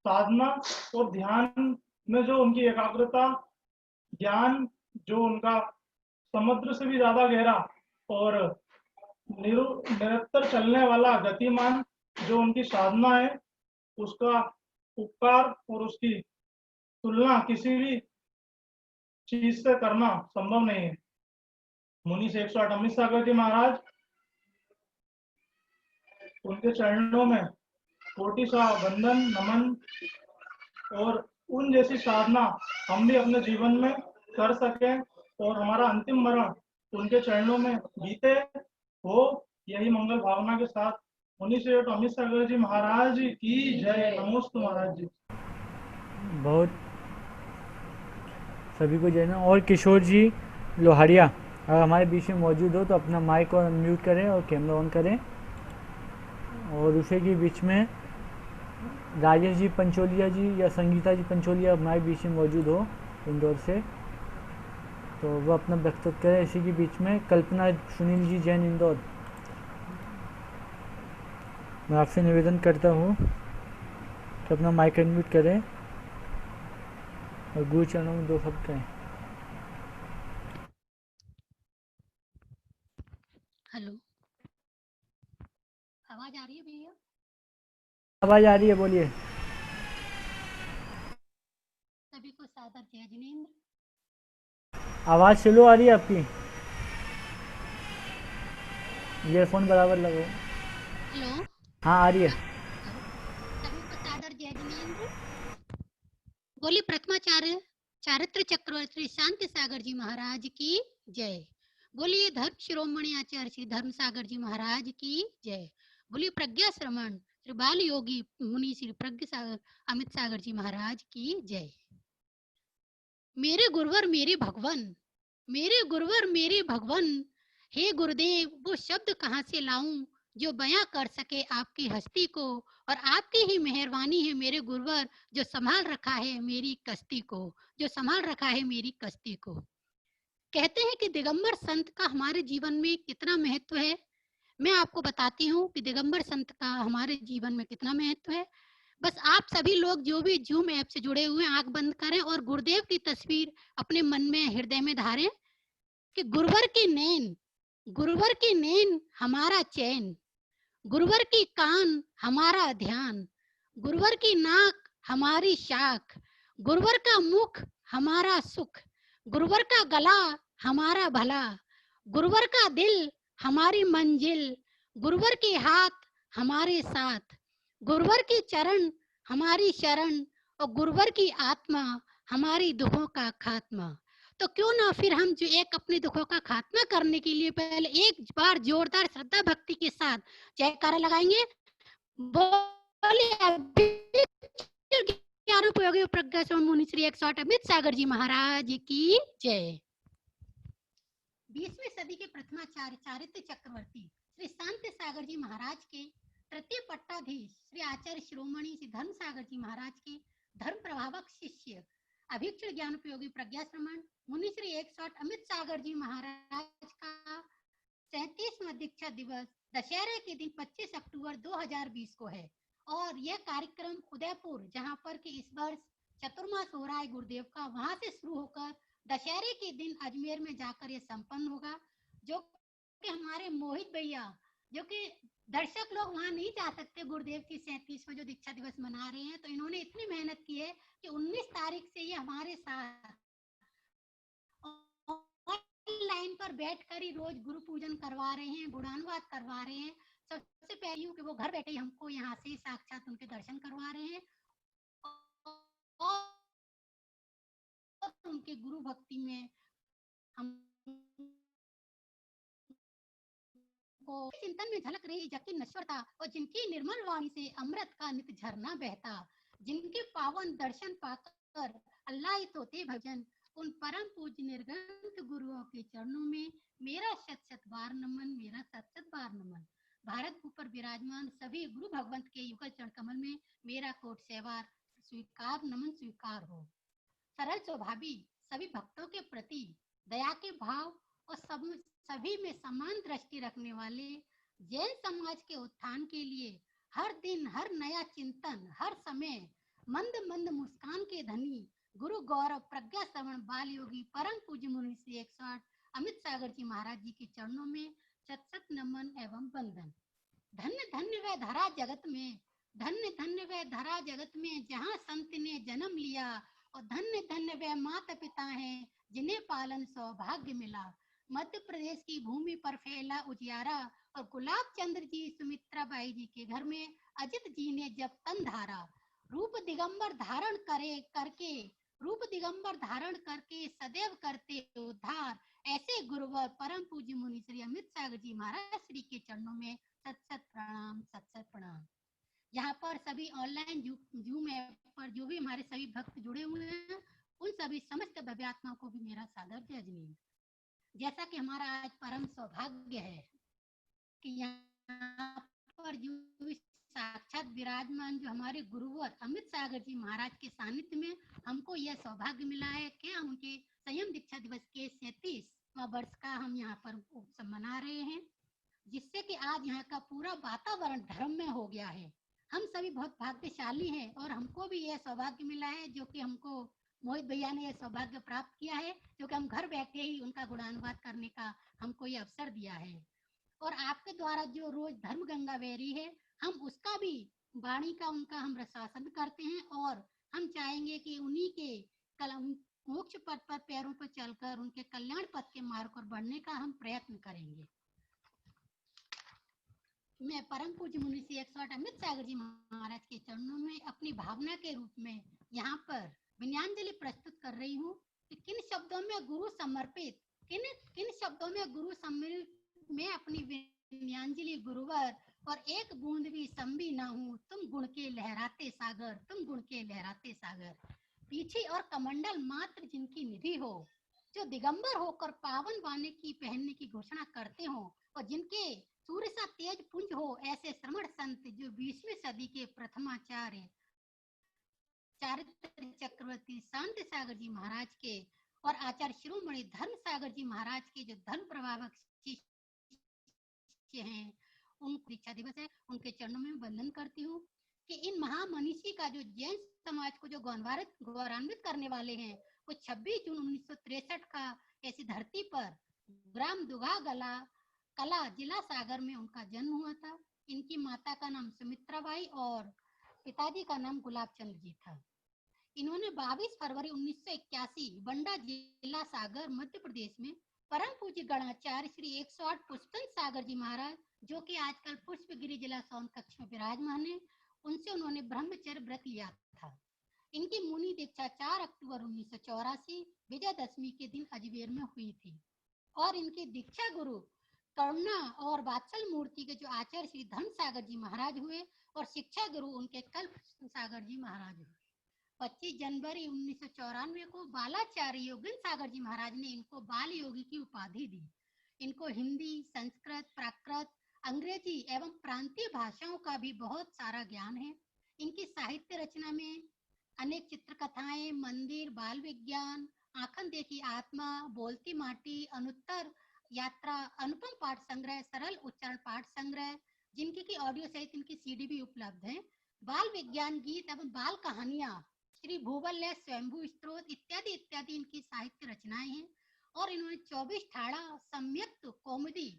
साधना और ध्यान में जो उनकी एकाग्रता, ज्ञान जो उनका समुद्र से भी ज्यादा गहरा और निरंतर चलने वाला गतिमान जो उनकी साधना है, उसका उपकार और उसकी तुलना किसी भी चीज से करना संभव नहीं है। मुनि से 108 अमित सागर जी महाराज, उनके चरणों में कोटि सा वंदन नमन, और उन जैसी साधना हम भी अपने जीवन में कर सके और हमारा अंतिम मरण उनके चरणों में बीते हो, यही मंगल भावना के साथ मुनि से अमित सागर जी महाराज की जय। नमोस्तु महाराज जी। बहुत सभी को जय। और किशोर जी लोहारिया अगर हमारे बीच में मौजूद हो तो अपना माइक और अनम्यूट करें और कैमरा ऑन करें। और उसे के बीच में राजेश जी पंचोलिया जी या संगीता जी पंचोलिया हमारे बीच में मौजूद हो इंदौर से, तो वो अपना व्यक्तित्व करें। इसी के बीच में कल्पना सुनील जी जैन इंदौर, मैं आपसे निवेदन करता हूँ कि अपना माइक अनम्यूट करें और गुरु चरणों में 2 शब्द कहें। हेलो, आवाज आ रही है भैया? आवाज आ रही है, बोलिए। सभी को सादर जय जिनेंद्र। आवाज स्लो आ रही है आपकी, ईयरफोन बराबर लगो। हेलो, हाँ आ रही है। सभी को सादर जय जिनेंद्र। बोली प्रथमाचार्य चारित्र चक्रवर्ती शांति सागर जी महाराज की जय। बोलिए धर्म शिरोमणि आचार्य श्री धर्म सागर जी महाराज की जय। बोलिए प्रज्ञा श्रमण श्री बाल योगी मुनि श्री प्रज्ञा सागर अमित सागर जी महाराज की जय। मेरे गुरुवर मेरे भगवान, मेरे गुरुवर मेरे भगवान, हे गुरुदेव वो शब्द कहाँ से लाऊं जो बयां कर सके आपकी हस्ती को, और आपकी ही मेहरबानी है मेरे गुरुवर जो संभाल रखा है मेरी कश्ती को, जो संभाल रखा है मेरी कश्ती को। कहते हैं कि दिगंबर संत का हमारे जीवन में कितना महत्व है। मैं आपको बताती हूँ कि दिगंबर संत का हमारे जीवन में कितना महत्व है। बस आप सभी लोग जो भी जूम ऐप से जुड़े हुए हैं, आंख बंद करें और गुरुदेव की तस्वीर अपने मन में हृदय में धारें कि गुरुवर की नैन हमारा चैन, गुरुवर की कान हमारा ध्यान, गुरुवर की नाक हमारी शाख, गुरुवर का मुख हमारा सुख, गुरुवर का गला हमारा भला, गुरुवर का दिल हमारी मंजिल, गुरुवर के हाथ हमारे साथ, गुरुवर की चरण हमारी शरण और गुरुवर की आत्मा हमारी दुखों का खात्मा। तो क्यों ना फिर हम जो एक अपने दुखों का खात्मा करने के लिए पहले एक बार जोरदार श्रद्धा भक्ति के साथ जयकारा लगाएंगे। बोलिए ज्ञानोपयोगी प्रज्ञा श्रवण मुनि श्री 108 अमित सागर जी महाराज की जय। 20वीं सदी के प्रथमाचार्य चारित्र चक्रवर्ती श्री शांत सागर जी महाराज के तृतीय पट्टाधीश श्री आचार्य शिरोमणि श्री धर्म सागर जी महाराज के धर्म प्रभावक शिष्य अभिक्षण ज्ञानोपयोगी प्रज्ञा श्रवण मुनि श्री 108 अमित सागर जी महाराज का 37वां दीक्षा दिवस दशहरे के दिन 25 अक्टूबर 2020 को है और यह कार्यक्रम उदयपुर, जहां पर कि इस वर्ष चतुर्मास हो रहा है गुरुदेव का, वहां से शुरू होकर दशहरे के दिन अजमेर में जाकर यह संपन्न होगा। जो कि हमारे मोहित भैया, जो कि दर्शक लोग वहां नहीं जा सकते गुरुदेव की 37वां जो दीक्षा दिवस मना रहे हैं, तो इन्होंने इतनी मेहनत की है कि 19 तारीख से ये हमारे साथ ऑनलाइन पर बैठकर ही रोज गुरु पूजन करवा रहे हैं, गुणानुवाद करवा रहे हैं। सबसे पहले कि वो घर बैठे ही हमको यहाँ से साक्षात उनके दर्शन करवा रहे हैं और उनके गुरु भक्ति में हम चिंतन में झलक रही जबकि नश्वरता और जिनकी निर्मल वाणी से अमृत का नित झरना बहता, जिनके पावन दर्शन पाकर अल्लाह तोते भजन, उन परम पूज्य निर्गंत गुरुओं के चरणों में मेरा शत शत बार नमन, मेरा शत शत बार नमन। भारत ऊपर विराजमान सभी गुरु भगवंत के युगल चरण कमल में मेरा कोट सेवार स्वीकार नमन स्वीकार हो। सरल स्वभावी सभी भक्तों के प्रति दया के भाव और सभी में समान दृष्टि रखने वाले जैन समाज के उत्थान के लिए हर दिन हर नया चिंतन, हर समय मंद मंद मुस्कान के धनी गुरु गौरव प्रज्ञा श्रवण बाल योगी परम पूज्य मुनि श्री 108 अमित सागर जी महाराज जी के चरणों में शत शत नमन एवं वंदन। धन्य धन्य वह धरा जगत में, धन्य धन्य वह धरा जगत में जहाँ संत ने जन्म लिया और धन्य धन्य वह माता पिता हैं जिन्हें पालन सौभाग्य मिला। मध्य प्रदेश की भूमि पर फैला उजियारा और गुलाब चंद्र जी सुमित्रा बाई जी के घर में अजित जी ने जब तन धारा, रूप दिगंबर धारण करके सदैव करते उद्धार, ऐसे गुरुवर परम पूज्य मुनि श्री अमित सागर जी महाराज श्री के चरणों में सत सत प्रणाम, सत सत प्रणाम। यहाँ पर सभी ऑनलाइन जूम ऐप पर जो भी हमारे सभी भक्त जुड़े हुए हैं, उन सभी समस्त भव्यात्माओं को भी मेरा सादर जय अजनीय। जैसा कि हमारा आज परम सौभाग्य है कि यहाँ पर जो साक्षात विराजमान जो हमारे गुरुवर अमित सागर जी महाराज के सानिध्य में हमको यह सौभाग्य मिला है कि हम उनके संयम दीक्षा दिवस के 37वां वर्ष का हम यहाँ पर उत्सव मना रहे हैं, जिससे कि आज यहाँ का पूरा वातावरण धर्म में हो गया है। हम सभी बहुत भाग्यशाली हैं और हमको भी यह सौभाग्य मिला है जो कि हमको मोहित भैया ने यह सौभाग्य प्राप्त किया है, जो कि हम घर बैठे ही उनका गुणानुवाद करने का हमको ये अवसर दिया है। और आपके द्वारा जो रोज धर्म गंगा बह रही है, हम उसका भी वाणी का उनका हम रसासन करते हैं और हम चाहेंगे कि उन्हीं के मोक्ष पथ पर पैरों पर चलकर उनके कल्याण पथ के मार्ग पर बढ़ने का हम प्रयत्न करेंगे। मैं परम पूज्य मुनि श्री 108 अमित सागर जी महाराज के चरणों में अपनी भावना के रूप में यहाँ पर विनयांजलि प्रस्तुत कर रही हूँ कि किन शब्दों में गुरु समर्पित, किन शब्दों में गुरु सम्मिलित मैं अपनी विनयांजलि गुरुवर और एक बूंद भी संभी ना हूँ, तुम गुण के लहराते सागर, तुम गुण के लहराते सागर। पीछे और कमंडल मात्र जिनकी निधि हो, जो दिगंबर होकर पावन वाणी की पहनने की घोषणा करते हो और जिनके सूर्य सा तेज पुंज हो, ऐसे श्रमण संत जो 20वीं सदी के प्रथमाचार्य चारित्र चक्रवर्ती शांत सागर जी महाराज के और आचार्य शिरोमणि धर्म सागर जी महाराज के जो धर्म प्रभावक शिष्य हैं, उनको दीक्षा दिवस है, उनके चरणों में वंदन करती हूँ कि इन महामनीषी का जो जैन समाज को जो गौरवान्वित करने वाले हैं, वो 26 जून 1963 का ऐसी धरती पर ग्राम दुगा कला जिला सागर में उनका जन्म हुआ था। इनकी माता का नाम सुमित्रा बाई और पिताजी का नाम गुलाब चंद्र जी था। इन्होंने 22 फरवरी 1981 बंडा जिला सागर मध्य प्रदेश में परम पूज्य गणाचार्य श्री 108 पुष्पन सागर जी महाराज, जो कि आजकल पुष्पगिरी जिला सोन कक्ष में विराजमान है, उनसे उन्होंने ब्रह्मचर्य व्रत लिया था। इनकी मुनि दीक्षा 4 अक्टूबर 1984 विजयदशमी के दिन अजमेर में हुई थी और इनकी दीक्षा गुरु करुणा और वात्सल मूर्ति के जो आचार्य श्री धर्म सागर जी महाराज हुए और शिक्षा गुरु उनके कल्प सागर जी महाराज हुए। 25 जनवरी 1994 को बालाचार्य योगेंद्र सागर जी महाराज ने इनको बाल योगी की उपाधि दी। इनको हिंदी, संस्कृत, प्राकृत, अंग्रेजी एवं प्रांतीय भाषाओं का भी बहुत सारा ज्ञान है। इनकी साहित्य रचना में अनेक चित्रकथाएं, मंदिर, बाल विज्ञान, आंखन देखी आत्मा, बोलती माटी, अनुत्तर यात्रा, अनुपम पाठ संग्रह, सरल उच्चारण पाठ संग्रह, जिनकी की ऑडियो सहित इनकी सीडी भी उपलब्ध है, बाल विज्ञान गीत एवं बाल कहानियां, श्री भूबल्य स्वयंभू स्त्रोत इत्यादि इत्यादि इनकी साहित्य रचनाएं हैं। और इन्होंने 24 ठाड़ा, सम्यक्त कौमुदी,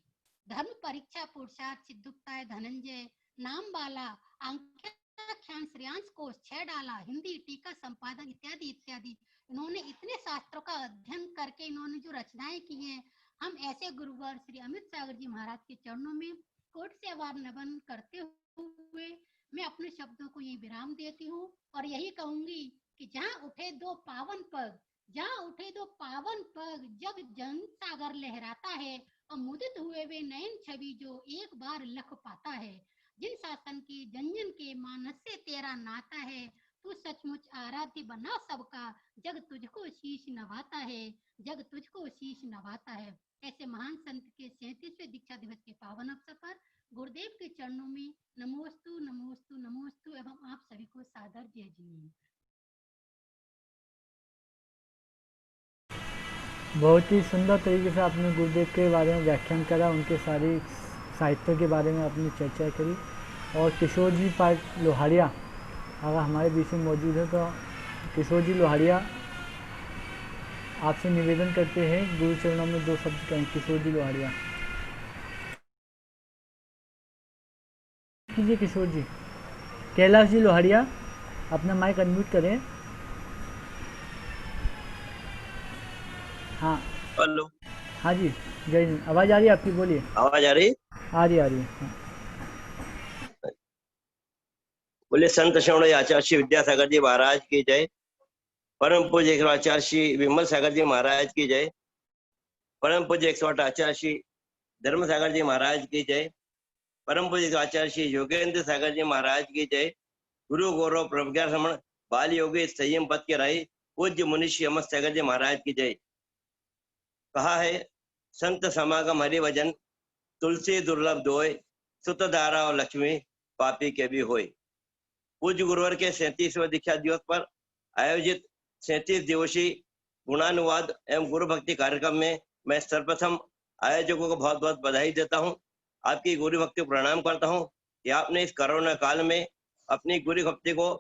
धर्म परीक्षा, पुरुषार्थ, सिद्धुक्ताय, धनंजय, नामबाला, आख्यान, श्रेयांश कोश, 6 डाला, हिंदी, टीका संपादन इत्यादि इत्यादि। इन्होंने इतने शास्त्रों का अध्ययन करके इन्होंने जो रचनाएं की हैं, हम ऐसे गुरुवर श्री अमित सागर जी महाराज के चरणों में कोट से आभार नमन करते हुए मैं अपने शब्दों को यही विराम देती हूँ और यही कहूंगी कि जहाँ उठे दो पावन पग, जहाँ उठे दो पावन पग, जब जन सागर लहराता है और मुदित हुए वे नयन छवि जो एक बार लख पाता है। जिन शासन के जन जन के मानस से तेरा नाता है, तू सचमुच आराध्य बना सबका, जग तुझको शीश नवाता है, जग तुझको शीश नवाता है। ऐसे महान संत के 37वें दीक्षा दिवस के पावन अवसर पर गुरुदेव के चरणों में नमोस्तु नमोस्तु नमोस्तु एवं आप सभी को सादर जय जी। बहुत ही सुंदर तरीके से आपने गुरुदेव के बारे में व्याख्यान करा, उनके सारी साहित्य के बारे में आपने चर्चा करी। और किशोर जी पाठ लोहारिया अगर हमारे बीच में मौजूद है तो किशोर जी लोहारिया आपसे निवेदन करते हैं गुरु चरणों में 2 शब्द कहें। किशोर जी लोहारिया कीजिए। किशोर जी, कैलाश जी लोहारिया अपना माइक अनम्यूट करें। हाँ हेलो। हाँ जी, जय हिंद। आवाज़ आ रही है आपकी, बोलिए। आवाज आ रही? आ रही है। हाँ। बोले संत श्रवण आचार्य श्री विद्यासागर जी महाराज की जय। परम पूज्य आचार्य श्री विमल सागर जी महाराज की जय। परम पूज्य 108 आचार्य श्री धर्म सागर जी महाराज की जय। परम पूज्य आचार्य श्री योगेंद्र सागर जी महाराज की जय। गुरु गौरव प्रज्ञा श्रमण बाल योगी संयम पद के राही पूज्य मुनिषि अमर सागर जी महाराज की जय। कहा है संत समागम हरि भजन, तुलसी दुर्लभ दोय, सुत धारा और लक्ष्मी पापी के भी होय। पूज्य गुरुवर के 37वें दीक्षा दिवस पर आयोजित 37 दिवसीय गुणानुवाद एवं गुरु भक्ति कार्यक्रम में मैं सर्वप्रथम आयोजकों को बहुत बहुत बधाई देता हूं। आपकी गुरु भक्ति को प्रणाम करता हूं कि आपने इस कोरोना काल में अपनी गुरु भक्ति को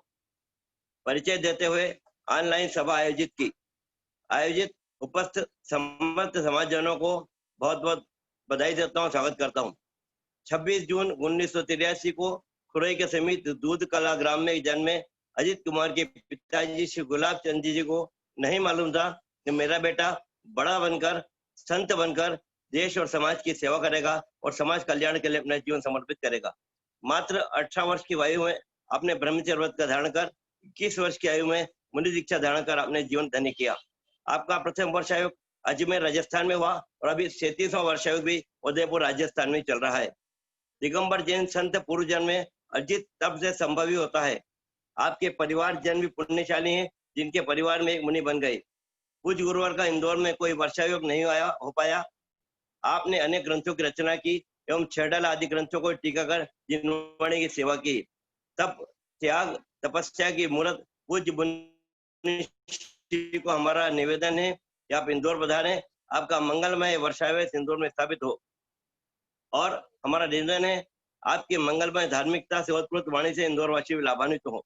परिचय देते हुए ऑनलाइन सभा आयोजित उपस्थित समस्त समाजजनों को बहुत बहुत बधाई देता हूं, स्वागत करता हूं। 26 जून 1983 को खुरई के समीप दूध कला ग्राम में जन्मे अजित कुमार के पिताजी श्री गुलाब चंद जी को नहीं मालूम था कि मेरा बेटा बड़ा बनकर संत बनकर देश और समाज की सेवा करेगा और समाज कल्याण के लिए अपना जीवन समर्पित करेगा। मात्र 18 वर्ष की आयु में अपने ब्रह्मचर्य व्रत का धारण कर 21 वर्ष की आयु में मुनि दीक्षा धारण कर अपने जीवन धन्य किया। आपका प्रथम वर्ष आयोग अजमेर राजस्थान में हुआ और अभी 37वां वर्ष आयोग भी उदयपुर राजस्थान में चल रहा है। दिगंबर जैन संत पूर्व जन्म में अर्जित तब से संभव ही होता है। आपके परिवार जन भी पुण्यशाली हैं जिनके परिवार में एक मुनि बन गए। पूज्य गुरुवर का इंदौर में कोई वर्षायोग नहीं हो पाया। आपने अनेक ग्रंथों की रचना की एवं 6 डाला आदि ग्रंथों को टीका कर जिनवाणी की सेवा की। तप त्याग तपस्या की मूर्त पूज्य को हमारा निवेदन है कि आप इंदौर पधारें, आपका मंगलमय वर्षावेश इंदौर में स्थापित हो। और हमारा निवेदन है आपकी मंगलमय धार्मिकता से ओतप्रोत वाणी से इंदौर वासी भी लाभान्वित हो।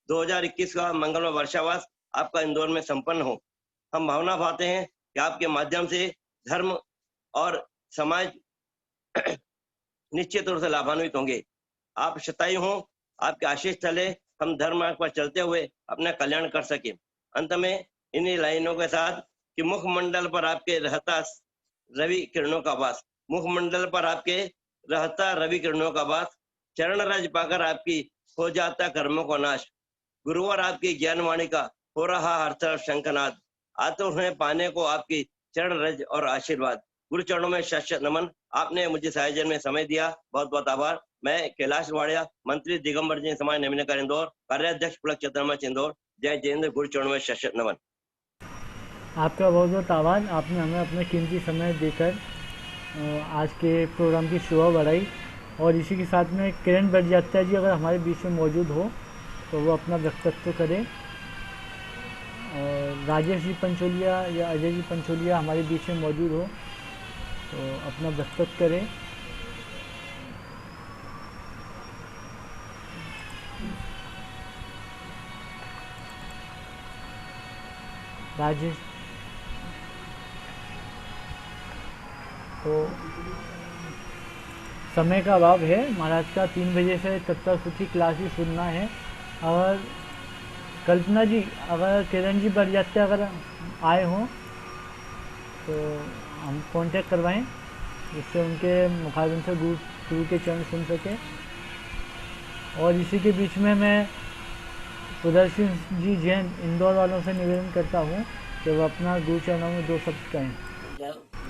2021 का मंगलमय वर्षावास आपका इंदौर में संपन्न हो। हम भावना पाते हैं कि आपके माध्यम से धर्म और समाज निश्चित रूप से लाभान्वित होंगे। आप शतायु हो, आपके आशीष चले, हम धर्म मार्ग पर चलते हुए अपना कल्याण कर सके। अंत में इन्हीं लाइनों के साथ कि मुखमंडल पर आपके रहता रवि किरणों का वास, मुखमंडल पर आपके रहता रवि किरणों का वास, चरण रज पाकर आपकी हो जाता कर्मों को नाश, गुरुवर आपकी ज्ञानवाणी का हो रहा हर्ष शंखनाद, आतुर हैं पाने को आपकी चरण रज और आशीर्वाद। गुरु चरणों में शत नमन। आपने मुझे सायजन में समय दिया, बहुत बहुत आभार। मैं कैलाश वाड़िया, मंत्री दिगंबर जैन समाज नवीनकर इंदौर, कार्याध्यक्ष पुलक चतुर्मा इंदौर। जय जयेंद्र। गुरु चरणों में शत नमन। आपका बहुत बहुत आभार। आपने हमें अपना कीमती समय देकर आज के प्रोग्राम की शोभा बढ़ाई। और इसी के साथ में किरण बड़जात्या जी अगर हमारे बीच में मौजूद हो तो वो अपना वक्तव्य करें। और राजेश जी पंचोलिया या अजय जी पंचोलिया हमारे बीच में मौजूद हो तो अपना वक्तव्य करें। राजेश तो समय का अभाव है महाराज का, 3 बजे से तत्वसूची क्लास ही सुनना है। और कल्पना जी अगर किरण जी बढ़ जाते अगर आए हों तो हम कांटेक्ट करवाएं जिससे उनके मुखारबिन से गुरु के चरण सुन सके। और इसी के बीच में मैं सुदर्शन जी जैन इंदौर वालों से निवेदन करता हूँ कि वो अपना गुरु चरणों में 2 शब्द कहें।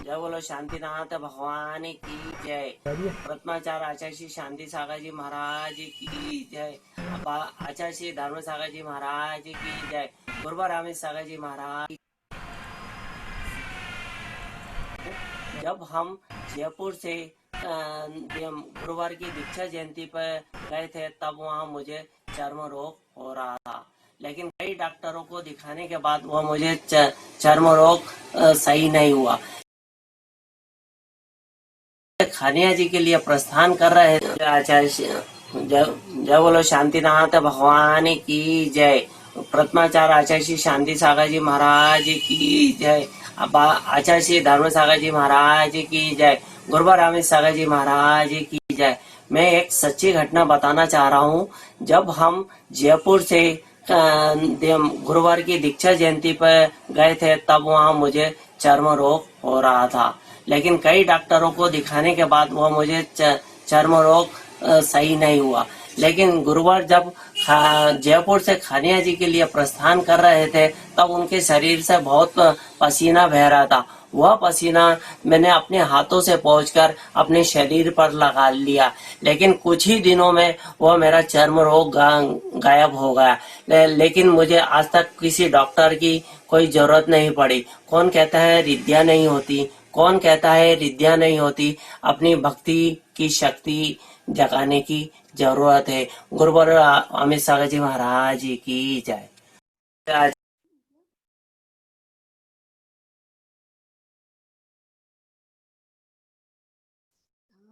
जय बोलो शांतिनाथ भगवान की जय। प्रथमाचार्य आचार्य श्री शांति सागर जी महाराज की जय। आचार्य श्री धर्म सागर जी महाराज की जय। गुरुवर रामेश सागर जी महाराज। जब हम जयपुर से गुरुवार की दीक्षा जयंती पर गए थे तब वहाँ मुझे चर्म रोग हो रहा था, लेकिन कई डॉक्टरों को दिखाने के बाद वह मुझे चर्म रोग सही नहीं हुआ। खानिया जी के लिए प्रस्थान कर रहे थे। आचार्य जय बोलो शांतिनाथ भगवान की जय। प्रथमाचार्य आचार्य श्री शांति सागर जी महाराज की जय। आचार्य श्री धर्म सागर जी महाराज की जय। गुरुवर रामेश सागर जी महाराज की जय। मैं एक सच्ची घटना बताना चाह रहा हूँ। जब हम जयपुर से गुरुवार की दीक्षा जयंती पर गए थे तब वहाँ मुझे चर्म रोग हो रहा था, लेकिन कई डॉक्टरों को दिखाने के बाद वह मुझे चर्म रोग सही नहीं हुआ। लेकिन गुरुवार जब जयपुर से खानिया जी के लिए प्रस्थान कर रहे थे तब उनके शरीर से बहुत पसीना बह रहा था। वह पसीना मैंने अपने हाथों से पोंछकर अपने शरीर पर लगा लिया, लेकिन कुछ ही दिनों में वह मेरा चर्म रोग गायब हो गया। लेकिन मुझे आज तक किसी डॉक्टर की कोई जरूरत नहीं पड़ी। कौन कहता है रिद्धियां नहीं होती, कौन कहता है रिद्धियां नहीं होती। अपनी भक्ति की शक्ति जगाने की जरूरत है। गुरुवर अमित सागर जी महाराज की जय।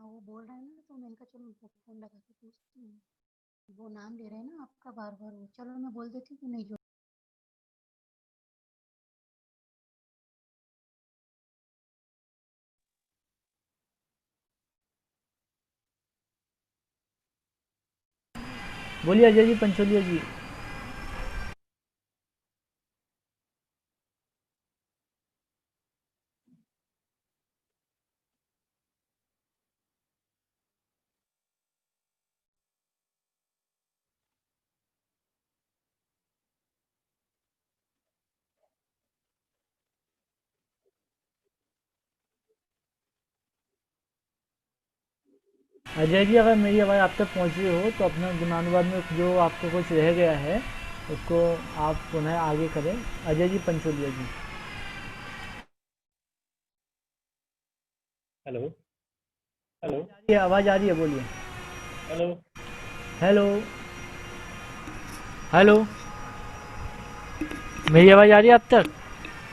वो बोल रहे हैं ना तो मैंने कहा चलो उनको फोन लगा के पूछती हूँ। वो नाम ले रहे हैं ना आपका बार बार, वो चलो मैं बोल देती हूँ कि नहीं जो। बोलिए अजय जी पंचोलिया जी। अजय जी अगर मेरी आवाज़ आप तक पहुँच रही हो तो अपना गुणानुवाद में जो आपको कुछ रह गया है उसको आप पुनः आगे करें। अजय जी पंचोलिया जी। हेलो हेलो, ये आवाज़ आ रही है, बोलिए। हेलो हेलो हेलो, मेरी आवाज़ आ रही है आप तक?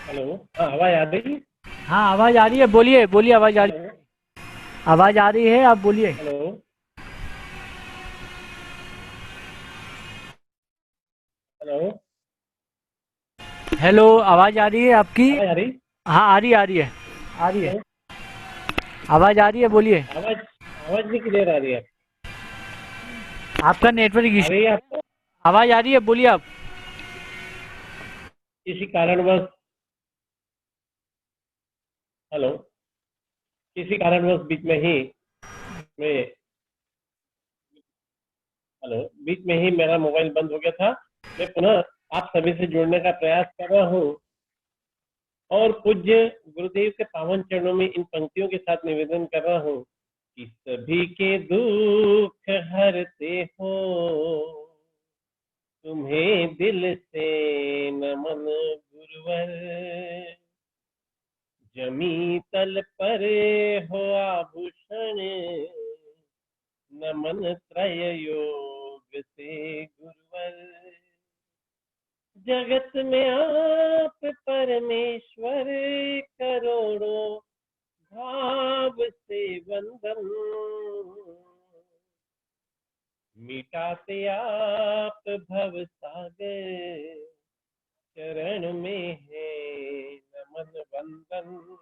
हेलो, हाँ आवाज़ आ रही है? हाँ आवाज़ आ रही है, बोलिए बोलिए। आवाज़ आ रही है, आवाज़ आ रही है, आप बोलिए। हेलो हेलो हेलो, आवाज़ आ रही है आपकी? आवाज़ आ रही? हाँ आ रही है, आ रही है, आ रही है, आवाज़ आ रही है, बोलिए। आवाज़ नहीं क्लियर आ रही है। आपका नेटवर्क आ रही है आपको? आवाज आ रही है, बोलिए आप। किसी कारणवश हेलो किसी कारणवश बीच में ही मैं बीच में ही मेरा मोबाइल बंद हो गया था। मैं पुनः आप सभी से जुड़ने का प्रयास कर रहा हूँ और पूज्य गुरुदेव के पावन चरणों में इन पंक्तियों के साथ निवेदन कर रहा हूँ कि सभी के दुख हरते हो, तुम्हें दिल से नमन गुरुवर, जमी तल पर हो आभूषण, नमन त्रय योग से गुरुवर। जगत में आप परमेश्वर, करोड़ों भाव से वंदन, मिटाते आप भव सागर, चरण में है नमन वंदन,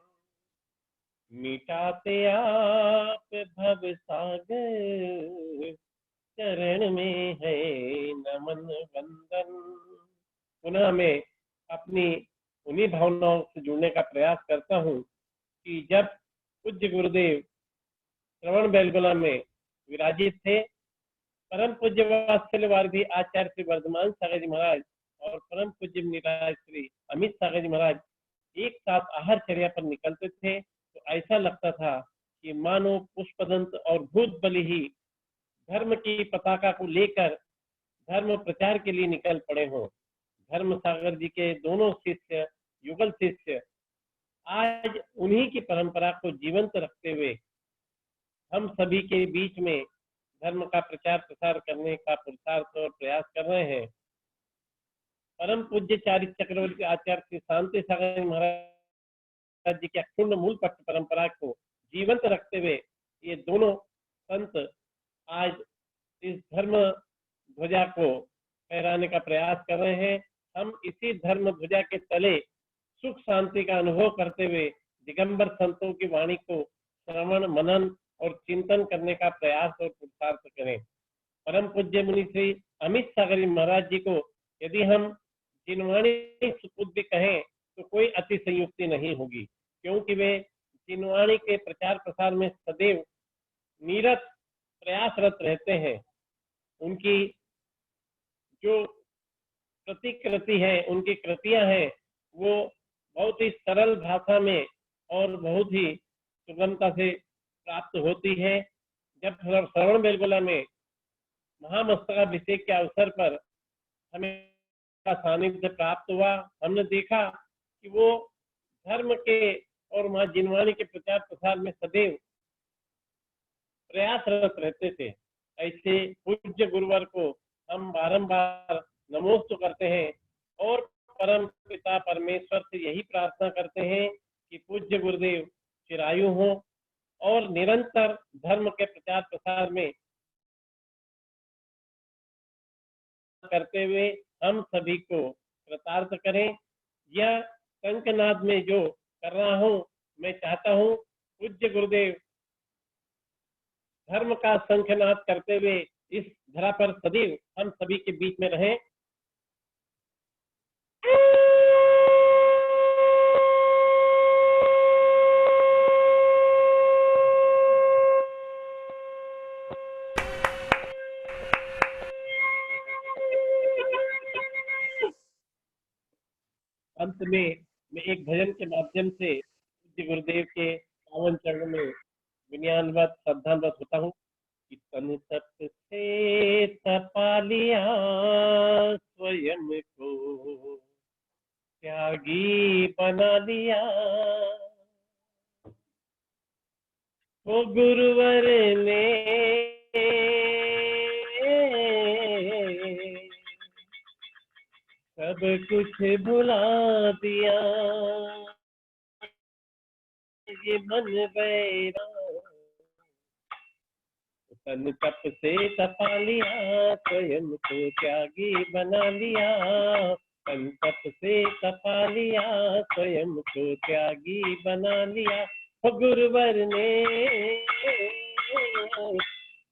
मिटाते आप भव सागर, चरण में है नमन वंदन। पुनः मैं अपनी उन्हीं भावनाओं से जुड़ने का प्रयास करता हूँ कि जब पूज्य गुरुदेव श्रवण बेलगोला में विराजित थे, परम पूज्य वात्सल्य वारिधि आचार्य श्री वर्धमान सागर जी महाराज और परम पूज्य निराज श्री अमित सागर जी महाराज एक साथ आहार चर्या पर निकलते थे, तो ऐसा लगता था कि मानो पुष्पदंत और भूत बलि ही धर्म की पताका को लेकर धर्म प्रचार के लिए निकल पड़े हों। धर्म सागर जी के दोनों शिष्य, युगल शिष्य, आज उन्हीं की परंपरा को जीवंत रखते हुए हम सभी के बीच में धर्म का प्रचार प्रसार करने का पुरुषार्थ और प्रयास कर रहे हैं। परम पूज्य चारित्र चक्रवर्ती आचार्य श्री शांति सागर महाराज जी की अखंड मूल पट्ट परंपरा को जीवंत रखते हुए ये दोनों संत आज इस धर्म ध्वजा को फहराने का प्रयास कर रहे हैं। हम इसी धर्म ध्वजा के तले सुख शांति का अनुभव करते हुए दिगंबर संतों की वाणी को श्रवण मनन और चिंतन करने का प्रयास और पुरुषार्थ करें। परम पूज्य मुनि श्री अमित सागर महाराज जी को यदि हम जिनवाणी सुपुत भी कहें तो कोई अतिशयोक्ति नहीं होगी, क्योंकि वे जिनवाणी के प्रचार प्रसार में सदैव निरत प्रयासरत रहते हैं। उनकी जो प्रतिकृति है, उनकी कृतियां हैं, वो बहुत ही सरल भाषा में और बहुत ही सुगमता से प्राप्त होती है। जब श्रवण बेलगोला में महामस्तकाभिषेक के अवसर पर हमें का सानिध्य प्राप्त हुआ, हमने देखा कि वो धर्म के और माँ जिनवाणी के प्रचार प्रसार में सदैव प्रयासरत रहते थे। ऐसे पूज्य गुरुवर को हम बारंबार नमोस्तु करते हैं और परम पिता परमेश्वर से यही प्रार्थना करते हैं कि पूज्य गुरुदेव चिरायु हो और निरंतर धर्म के प्रचार प्रसार में करते हुए हम सभी को कृतार्थ करें। यह कंकनाद में जो कर रहा हूँ, मैं चाहता हूँ पूज्य गुरुदेव धर्म का शंखनाद करते हुए इस धरा पर सदैव हम सभी के बीच में रहें। अंत में मैं एक भजन के माध्यम से पूज्य गुरुदेव के पावन चरणों में विनयान्वत श्रद्धान्वत होता हूँ कि तन तप से तपा लिया स्वयं को, त्यागी बना लिया, वो गुरुवर ने सब कुछ भुला दिया, ये मन बैरा तन तप से तपा लिया, स्वयं को त्यागी बना लिया, तन तप से तपा लिया, स्वयं को त्यागी बना लिया, गुरुवर ने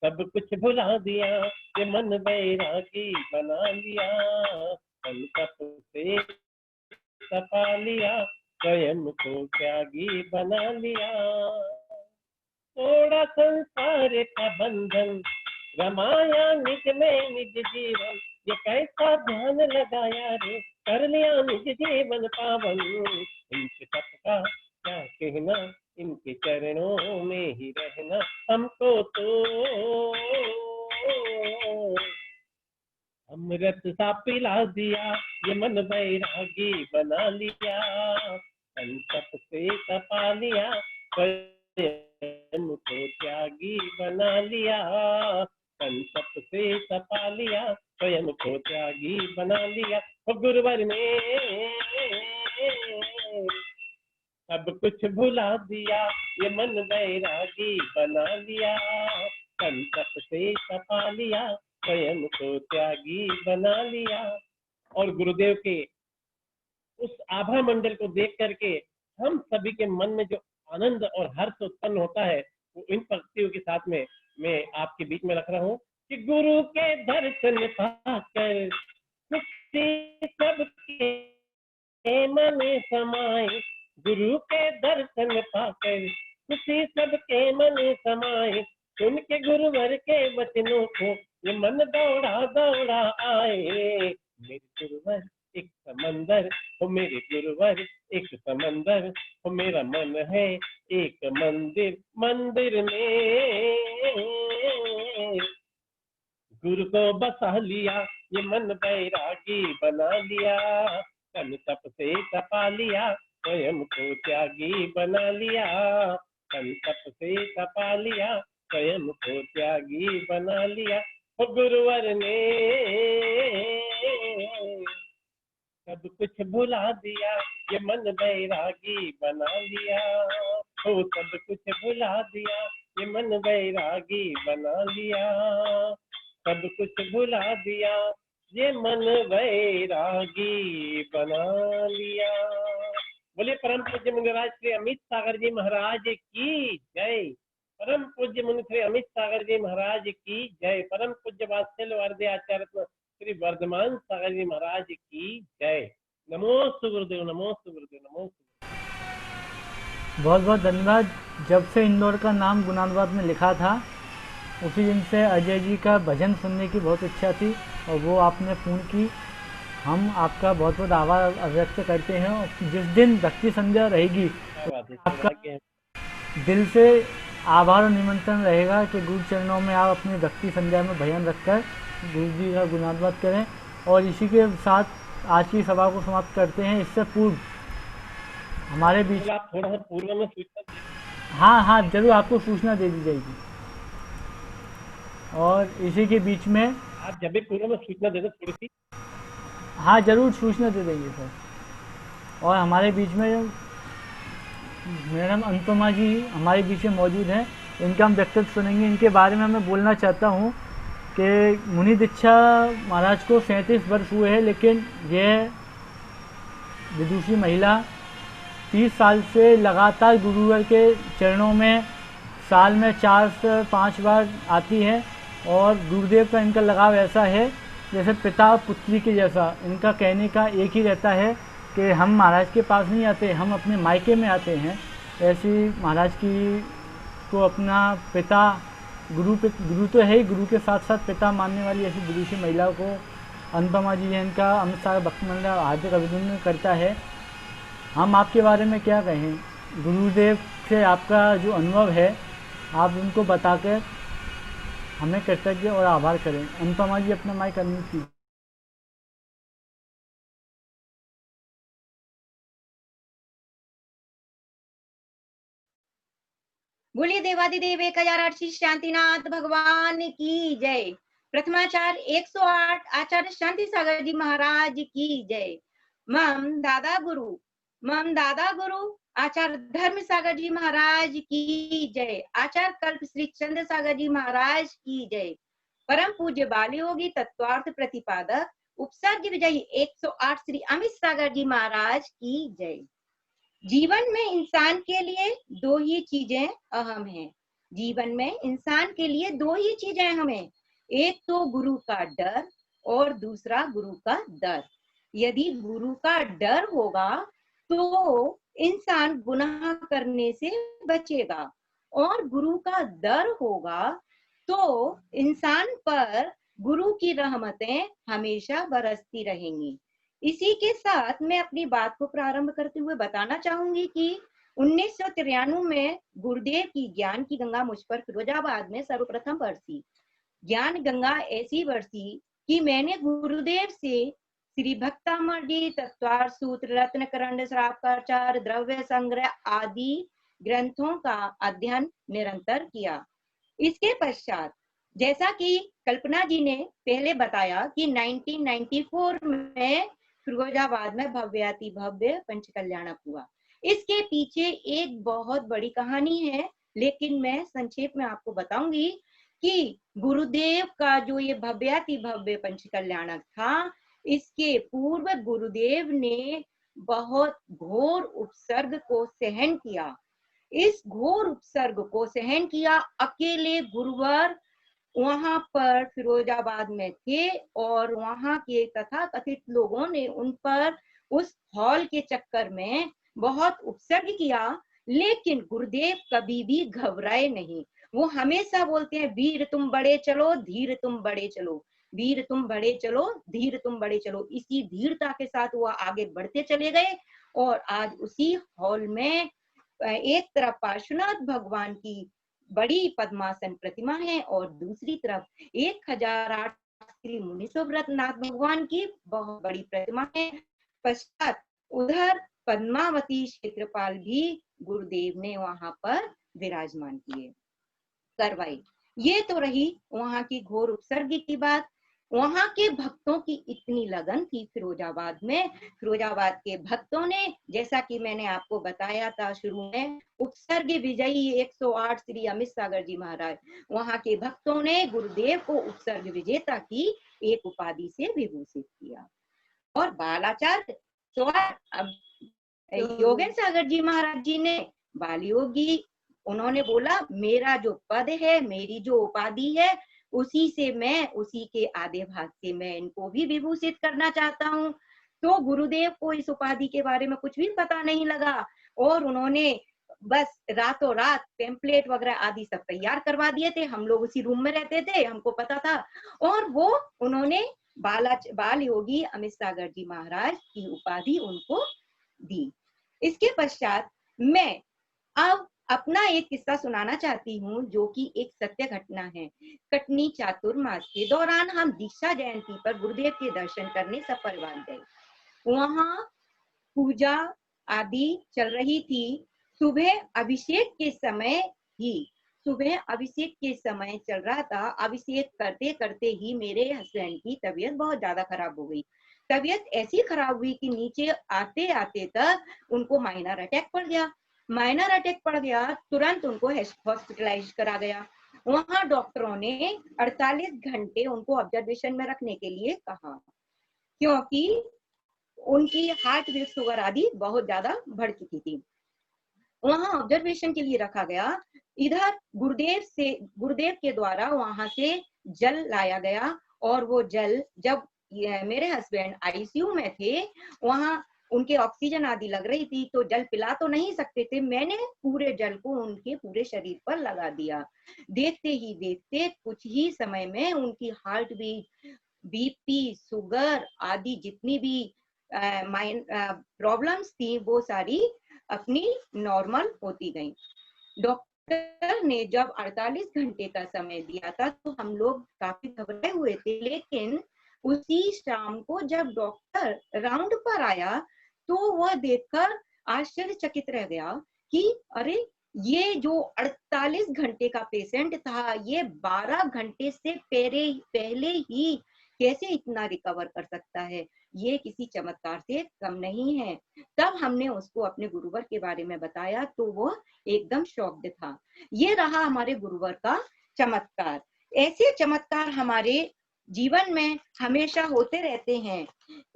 सब कुछ भुला दिया, ये मन बैरागी बना लिया, संकट से तपा लिया, स्वयं को त्यागी बना लिया। थोड़ा संसार का बंधन रमाया निज में निज जीवन, ये कैसा ध्यान लगाया रे, कर लिया निज जीवन पावन। इनके सबका क्या कहना, इनके चरणों में ही रहना, हमको तो अमृत सा पिला दिया, ये मन बैरागी बना लिया, संकट से तपा लिया, स्वयं को त्यागी बना लिया, संकट से तपा लिया, स्वयं को त्यागी बना लिया। ओ गुरुवर ने सब कुछ भुला दिया, ये मन बैरागी बना लिया, संकट से तपा लिया, स्वयं को त्यागी बना लिया। और गुरुदेव के उस आभा मंडल को देख करके हम सभी के मन में जो आनंद और हर्ष उत्पन्न होता है, वो इन पंक्तियों के साथ में मैं आपके बीच में रख रहा हूँ कि गुरु के दर्शन पाकर खुशी सबके मन समाए, गुरु के दर्शन पाकर खुशी सबके मन समाए, सुन के गुरुवर के वचनों को ये मन दौड़ा दौड़ा आए। मेरे गुरुवर एक समंदर हो, मेरे गुरुवर एक समंदर हो, मेरा मन है एक मंदिर, मंदिर में गुरु को बसा लिया, ये मन बैरागी बना लिया, तन तप से तपा लिया, स्वयं को त्यागी बना लिया, तन तप से तपा लिया, स्वयं को त्यागी बना लिया। ओ गुरुवर ने सब कुछ भुला दिया, ये मन बैरागी बना लिया, ओ सब कुछ भुला दिया, ये मन बैरागी बना लिया, सब कुछ भुला दिया, ये मन बैरागी बना लिया। बोले परम पूज्य मुनिराज श्री अमित सागर जी महाराज की जय। परम पूज्य मुनि श्री अमित सागर जी महाराज की जय। परम पूज्य वात्सल्य वर्धे आचार्य श्री वर्धमान सागर जी महाराज की जय। नमोस्तु गुरुदेव, नमोस्तु गुरुदेव, नमोस्तु। बहुत बहुत धन्यवाद। जब से इंदौर का नाम गुणानुवाद में लिखा था, उसी दिन से अजय जी का भजन सुनने की बहुत इच्छा थी और वो आपने पूर्ण की। हम आपका बहुत बहुत आभार व्यक्त करते हैं। और जिस दिन भक्ति संध्या रहेगी, आपका दिल से आभार और निमंत्रण रहेगा कि गुरु चरणों में आप अपनी भक्ति संध्या में भजन रखकर गुरु जी का गुणानुवाद करें। और इसी के साथ आज की सभा को समाप्त करते हैं। इससे पूर्व हमारे बीच आप थोड़ा सा पूर्व में सूचना, हाँ जरूर आपको सूचना दे दी जाएगी। और इसी के बीच में आप जब भी पूर्व में सूचना दे दो थोड़ी सी। हाँ जरूर सूचना दे देंगे सर। और हमारे बीच में मैडम अनुपमा जी हमारे बीच में मौजूद हैं, इनका हम व्यक्तित्व सुनेंगे। इनके बारे में मैं बोलना चाहता हूँ कि मुनि दीक्षा महाराज को 37 वर्ष हुए हैं, लेकिन यह विदुषी महिला 30 साल से लगातार गुरुवर के चरणों में साल में 4 से 5 बार आती है। और गुरुदेव का इनका लगाव ऐसा है जैसे पिता और पुत्री के जैसा। इनका कहने का एक ही रहता है कि हम महाराज के पास नहीं आते, हम अपने मायके में आते हैं। ऐसी महाराज की को अपना पिता गुरु तो है ही, गुरु के साथ साथ पिता मानने वाली ऐसी विदुषी महिला को अनुपमा जी है इनका अमित सागर भक्ति मंडल हार्दिक अभिनंदन करता है। हम आपके बारे में क्या कहें, गुरुदेव से आपका जो अनुभव है आप उनको बताकर हमें कृतज्ञ और आभार करें। अनुपमा जी अपना माइक अनम्यूट कीजिए। बोलिए देवादिदेव 1008 शांतिनाथ भगवान की जय। प्रथमाचार्य 108 आचार्य शांति सागर जी महाराज की जय। मम दादा गुरु आचार्य धर्म सागर जी महाराज की जय। आचार्य कल्प श्री चंद्र सागर जी महाराज की जय। परम पूज्य बाल योगी तत्वार्थ प्रतिपादक उपसर्ग विजयी 108 श्री अमित सागर जी महाराज की जय। जीवन में इंसान के लिए दो ही चीजें अहम हैं, जीवन में इंसान के लिए दो ही चीजें हमें, एक तो गुरु का डर और दूसरा गुरु का दर। यदि गुरु का डर होगा तो इंसान गुनाह करने से बचेगा, और गुरु का डर होगा तो इंसान पर गुरु की रहमतें हमेशा बरसती रहेंगी। इसी के साथ मैं अपनी बात को प्रारंभ करते हुए बताना चाहूंगी कि 1993 में गुरुदेव की ज्ञान की गंगा मुझ पर फिरोजाबाद में सर्वप्रथम बरसी। ज्ञान गंगा ऐसी बरसी कि मैंने गुरुदेव से श्री भक्तामृत, तत्वार्थ सूत्र, रत्नकरंड, श्रावकाचार, द्रव्य संग्रह आदि ग्रंथों का अध्ययन निरंतर किया। इसके पश्चात जैसा कि कल्पना जी ने पहले बताया कि 1994 में फिरोजाबाद में भव्याति भव्य पंचकल्याणक हुआ। इसके पीछे एक बहुत बड़ी कहानी है, लेकिन मैं संक्षेप में आपको बताऊंगी कि गुरुदेव का जो ये भव्याति भव्य पंचकल्याणक था, इसके पूर्व गुरुदेव ने बहुत घोर उपसर्ग को सहन किया। इस घोर उपसर्ग को सहन किया। अकेले गुरुवर वहां पर फिरोजाबाद में थे और वहां के तथाकथित लोगों ने उन पर उस हॉल के चक्कर में बहुत उपसर्ग किया, लेकिन गुरुदेव कभी भी घबराए नहीं। वो हमेशा बोलते हैं, वीर तुम बड़े चलो, धीर तुम बड़े चलो, वीर तुम बड़े चलो, धीर तुम बड़े चलो। इसी धीरता के साथ वो आगे बढ़ते चले गए और आज उसी हॉल में एक तरफ पार्श्वनाथ भगवान की बड़ी पद्मासन प्रतिमा है और दूसरी तरफ 1008 श्री मुनीश्वरनाथ भगवान की बहुत बड़ी प्रतिमा है। पश्चात उधर पद्मावती क्षेत्रपाल भी गुरुदेव ने वहां पर विराजमान किए करवाई। ये तो रही वहां की घोर उपसर्ग की बात। वहां के भक्तों की इतनी लगन थी फिरोजाबाद में, फिरोजाबाद के भक्तों ने, जैसा कि मैंने आपको बताया था शुरू में, उपसर्ग विजयी 108 श्री अमित सागर जी महाराज, वहां के भक्तों ने गुरुदेव को उपसर्ग विजेता की एक उपाधि से विभूषित किया। और बालाचार्य योगेंद्र सागर जी महाराज जी ने बाल योगी, उन्होंने बोला मेरा जो पद है, मेरी जो उपाधि है, उसी से मैं, उसी के आधे भाग से मैं इनको भी विभूषित करना चाहता हूँ। तो गुरुदेव को इस उपाधि के बारे में कुछ भी पता नहीं लगा और उन्होंने बस रातों रात पेम्पलेट वगैरह आदि सब तैयार करवा दिए थे। हम लोग उसी रूम में रहते थे, हमको पता था, और वो उन्होंने बाल योगी अमित सागर जी महाराज की उपाधि उनको दी। इसके पश्चात मैं अब अपना एक किस्सा सुनाना चाहती हूँ, जो कि एक सत्य घटना है। कटनी चातुर्मास के दौरान हम दीक्षा जयंती पर गुरुदेव के दर्शन करने सब परिवार गए। वहां पूजा आदि चल रही थी। सुबह अभिषेक के समय चल रहा था। अभिषेक करते करते ही मेरे हस्बैंड की तबीयत बहुत ज्यादा खराब हो गई। तबीयत ऐसी खराब हुई कि नीचे आते आते तक उनको माइनर अटैक पड़ गया। तुरंत उनको हॉस्पिटलाइज करा गया। वहां डॉक्टरों ने 48 घंटे उनको ऑब्जर्वेशन में रखने के लिए कहा, क्योंकि उनकी हार्ट बीट, शुगर आदि बहुत ज्यादा बढ़ चुकी थी। वहां ऑब्जर्वेशन के लिए रखा गया। इधर गुरुदेव के द्वारा वहां से जल लाया गया और वो जल, जब मेरे हस्बैंड आईसीयू में थे, वहां उनके ऑक्सीजन आदि लग रही थी, तो जल पिला तो नहीं सकते थे। मैंने पूरे जल को उनके पूरे शरीर पर लगा दिया। देखते ही देखते कुछ ही समय में उनकी हार्ट बीट, बीपी, शुगर आदि जितनी भी प्रॉब्लम्स थी, वो सारी अपनी नॉर्मल होती गई। डॉक्टर ने जब 48 घंटे का समय दिया था तो हम लोग काफी घबराए हुए थे, लेकिन उसी शाम को जब डॉक्टर राउंड पर आया तो वह देखकर आश्चर्यचकित रह गया कि अरे, ये जो 48 घंटे का पेशेंट था, ये 12 घंटे से पहले ही कैसे इतना रिकवर कर सकता है? ये किसी चमत्कार से कम नहीं है। तब हमने उसको अपने गुरुवर के बारे में बताया तो वो एकदम शॉक्ड था। ये रहा हमारे गुरुवर का चमत्कार। ऐसे चमत्कार हमारे जीवन में हमेशा होते रहते हैं।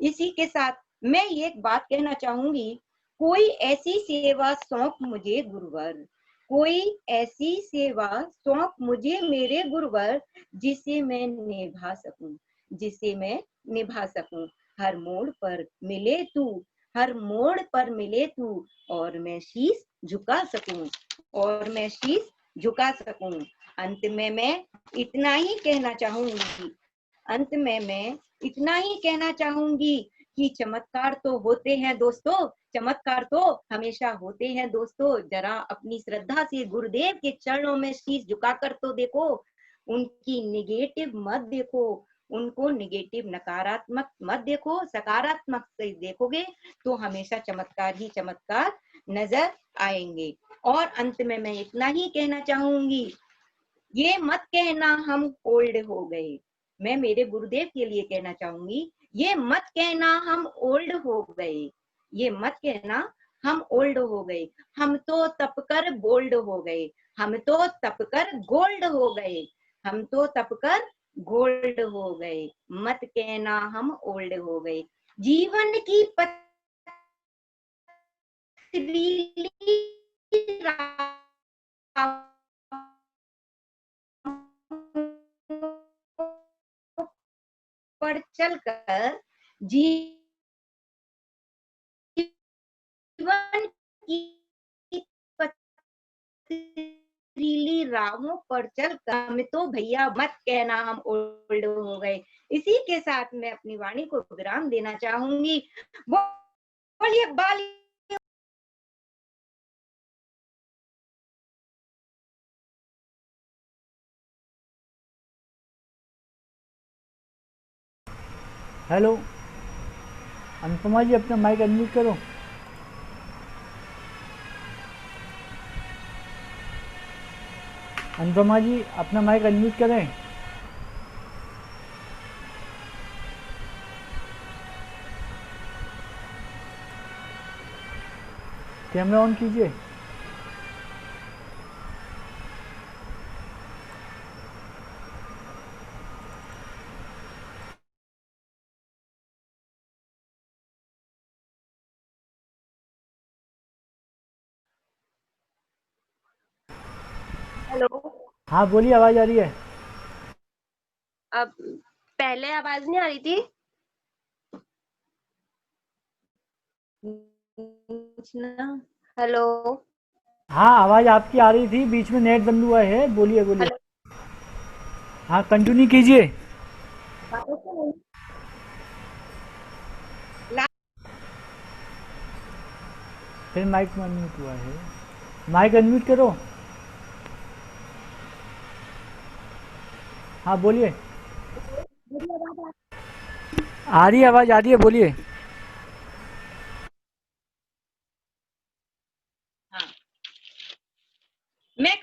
इसी के साथ मैं एक बात कहना चाहूंगी, कोई ऐसी सेवा सौंप मुझे गुरुवर, कोई ऐसी सेवा सौंप मुझे मेरे गुरुवर, जिसे मैं निभा सकूं, जिसे मैं निभा सकूं। हर मोड़ पर मिले तू, हर मोड़ पर मिले तू, और मैं शीश झुका सकूं, और मैं शीश झुका सकूं। अंत में मैं इतना ही कहना चाहूंगी, अंत में मैं इतना ही कहना चाहूंगी कि चमत्कार तो होते हैं दोस्तों, चमत्कार तो हमेशा होते हैं दोस्तों। जरा अपनी श्रद्धा से गुरुदेव के चरणों में शीश झुकाकर तो देखो, उनकी निगेटिव मत देखो, उनको निगेटिव नकारात्मक मत देखो, सकारात्मक से देखोगे तो हमेशा चमत्कार ही चमत्कार नजर आएंगे। और अंत में मैं इतना ही कहना चाहूंगी, ये मत कहना हम ओल्ड हो गए। मैं मेरे गुरुदेव के लिए कहना चाहूंगी, ये मत कहना हम ओल्ड हो गए, ये मत कहना हम ओल्ड हो गए। हम तो तपकर गोल्ड हो गए, हम तो तपकर गोल्ड हो गए, हम तो तपकर गोल्ड हो गए। मत कहना हम ओल्ड हो गए। जीवन की पथरीली राह पर चलकर जीवन की पथरीली राहों पर चलकर, हमें तो भैया मत कहना हम ओल्ड हो गए। इसी के साथ मैं अपनी वाणी को विराम देना चाहूंगी। बोलिए बाली। हेलो अनुपमा जी, अपना माइक अनम्यूट करो। अनुपमा जी अपना माइक अनम्यूट करें। कैमरा ऑन कीजिए। हेलो। हाँ बोलिए, आवाज आ रही है। अब पहले आवाज नहीं आ रही थी। हेलो। हाँ आवाज आपकी आ रही थी, बीच में नेट बंद हुआ है। बोलिए बोलिए। हाँ कंटिन्यू कीजिए। फिर माइक में अनम्यूट हुआ है, माइक अनम्यूट करो। हाँ बोलिए। आ रही है आवाज, आ रही है, बोलिए। हाँ। मैं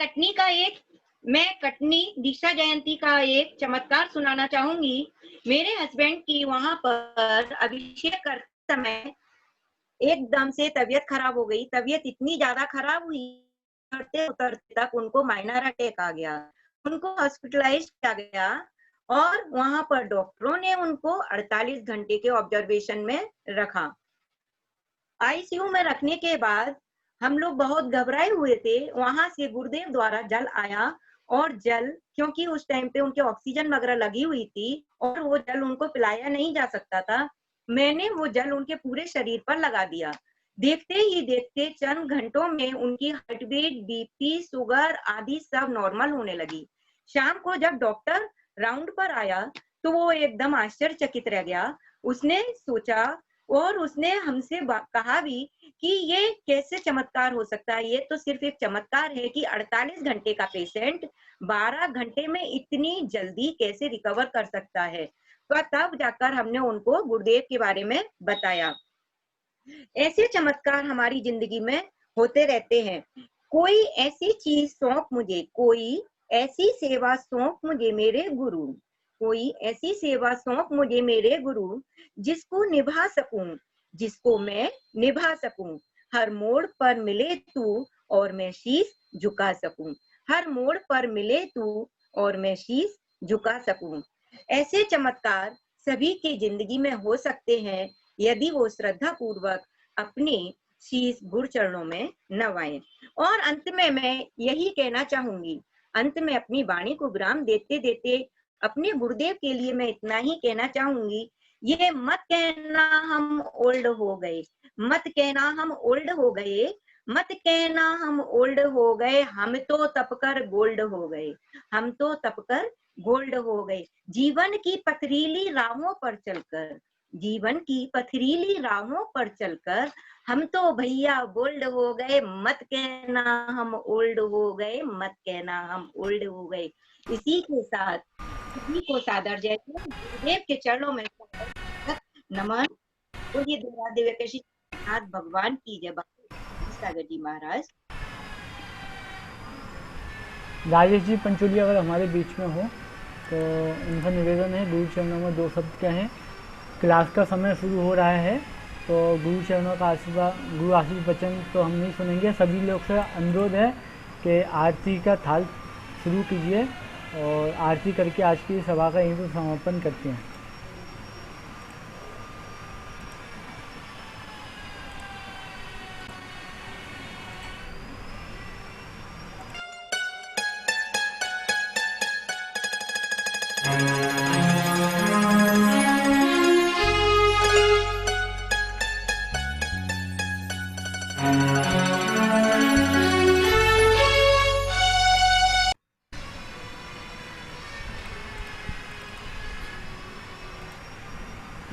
कटनी दीक्षा जयंती का एक चमत्कार सुनाना चाहूंगी। मेरे हस्बैंड की वहां पर अभिषेक करते समय एकदम से तबीयत खराब हो गई। तबीयत इतनी ज्यादा खराब हुई, उतरते उतरते तक उनको माइनर अटैक आ गया। उनको हॉस्पिटलाइज किया गया और वहां पर डॉक्टरों ने उनको 48 घंटे के ऑब्जर्वेशन में रखा। आईसीयू में रखने के बाद हम लोग बहुत घबराए हुए थे। वहां से गुरुदेव द्वारा जल आया, और जल, क्योंकि उस टाइम पे उनके ऑक्सीजन वगैरह लगी हुई थी और वो जल उनको पिलाया नहीं जा सकता था, मैंने वो जल उनके पूरे शरीर पर लगा दिया। देखते ही देखते चंद घंटों में उनकी हार्ट बीट, बीपी, शुगर आदि सब नॉर्मल होने लगी। शाम को जब डॉक्टर राउंड पर आया तो वो एकदम आश्चर्यचकित रह गया। उसने सोचा और उसने हमसे कहा भी कि ये कैसे चमत्कार हो सकता है। ये तो सिर्फ एक चमत्कार है कि 48 घंटे का पेशेंट 12 घंटे में इतनी जल्दी कैसे रिकवर कर सकता है। तो तब जाकर हमने उनको गुरुदेव के बारे में बताया। ऐसे चमत्कार हमारी जिंदगी में होते रहते हैं। कोई ऐसी चीज सौंप मुझे, कोई ऐसी सेवा सौंप मुझे मेरे गुरु, कोई ऐसी सेवा सौंप मुझे मेरे गुरु, जिसको निभा सकूं, जिसको मैं निभा सकूं। हर मोड़ पर मिले तू और मैं शीश झुका सकूं, हर मोड़ पर मिले तू और मैं शीश झुका सकूं। ऐसे चमत्कार सभी की जिंदगी में हो सकते हैं यदि वो श्रद्धा पूर्वक अपनी शीश गुरु चरणों में नवाएं। और अंत में मैं यही कहना चाहूंगी, अंत में अपनी वाणी को विराम देते देते अपने गुरुदेव के लिए मैं इतना ही कहना चाहूंगी, ये मत कहना हम ओल्ड हो गए, मत कहना हम ओल्ड हो गए, मत कहना हम ओल्ड हो गए, हम तो तपकर गोल्ड हो गए, हम तो तपकर गोल्ड हो गए। जीवन की पथरीली राहों पर चलकर, जीवन की पथरीली राहों पर चलकर हम तो भैया बोल्ड हो गए, मत कहना हम ओल्ड हो गए, मत कहना हम ओल्ड हो गए। इसी के साथ सभी को सादर जय गुरुदेव के चरणों में नमन। बोलिए देवादिदेव काशी नाथ भगवान की जय। सागर जी महाराज। राजेश जी पंचोली अगर हमारे बीच में हो तो उनका निवेदन है गुरु चरणों में 2 शब्द कहें। क्लास का समय शुरू हो रहा है तो गुरु चरणों का आशीर्वाद, गुरु आशीष वचन तो हम नहीं सुनेंगे। सभी लोग से अनुरोध है कि आरती का थाल शुरू कीजिए और आरती करके आज की सभा का यहीं पर समापन करते हैं।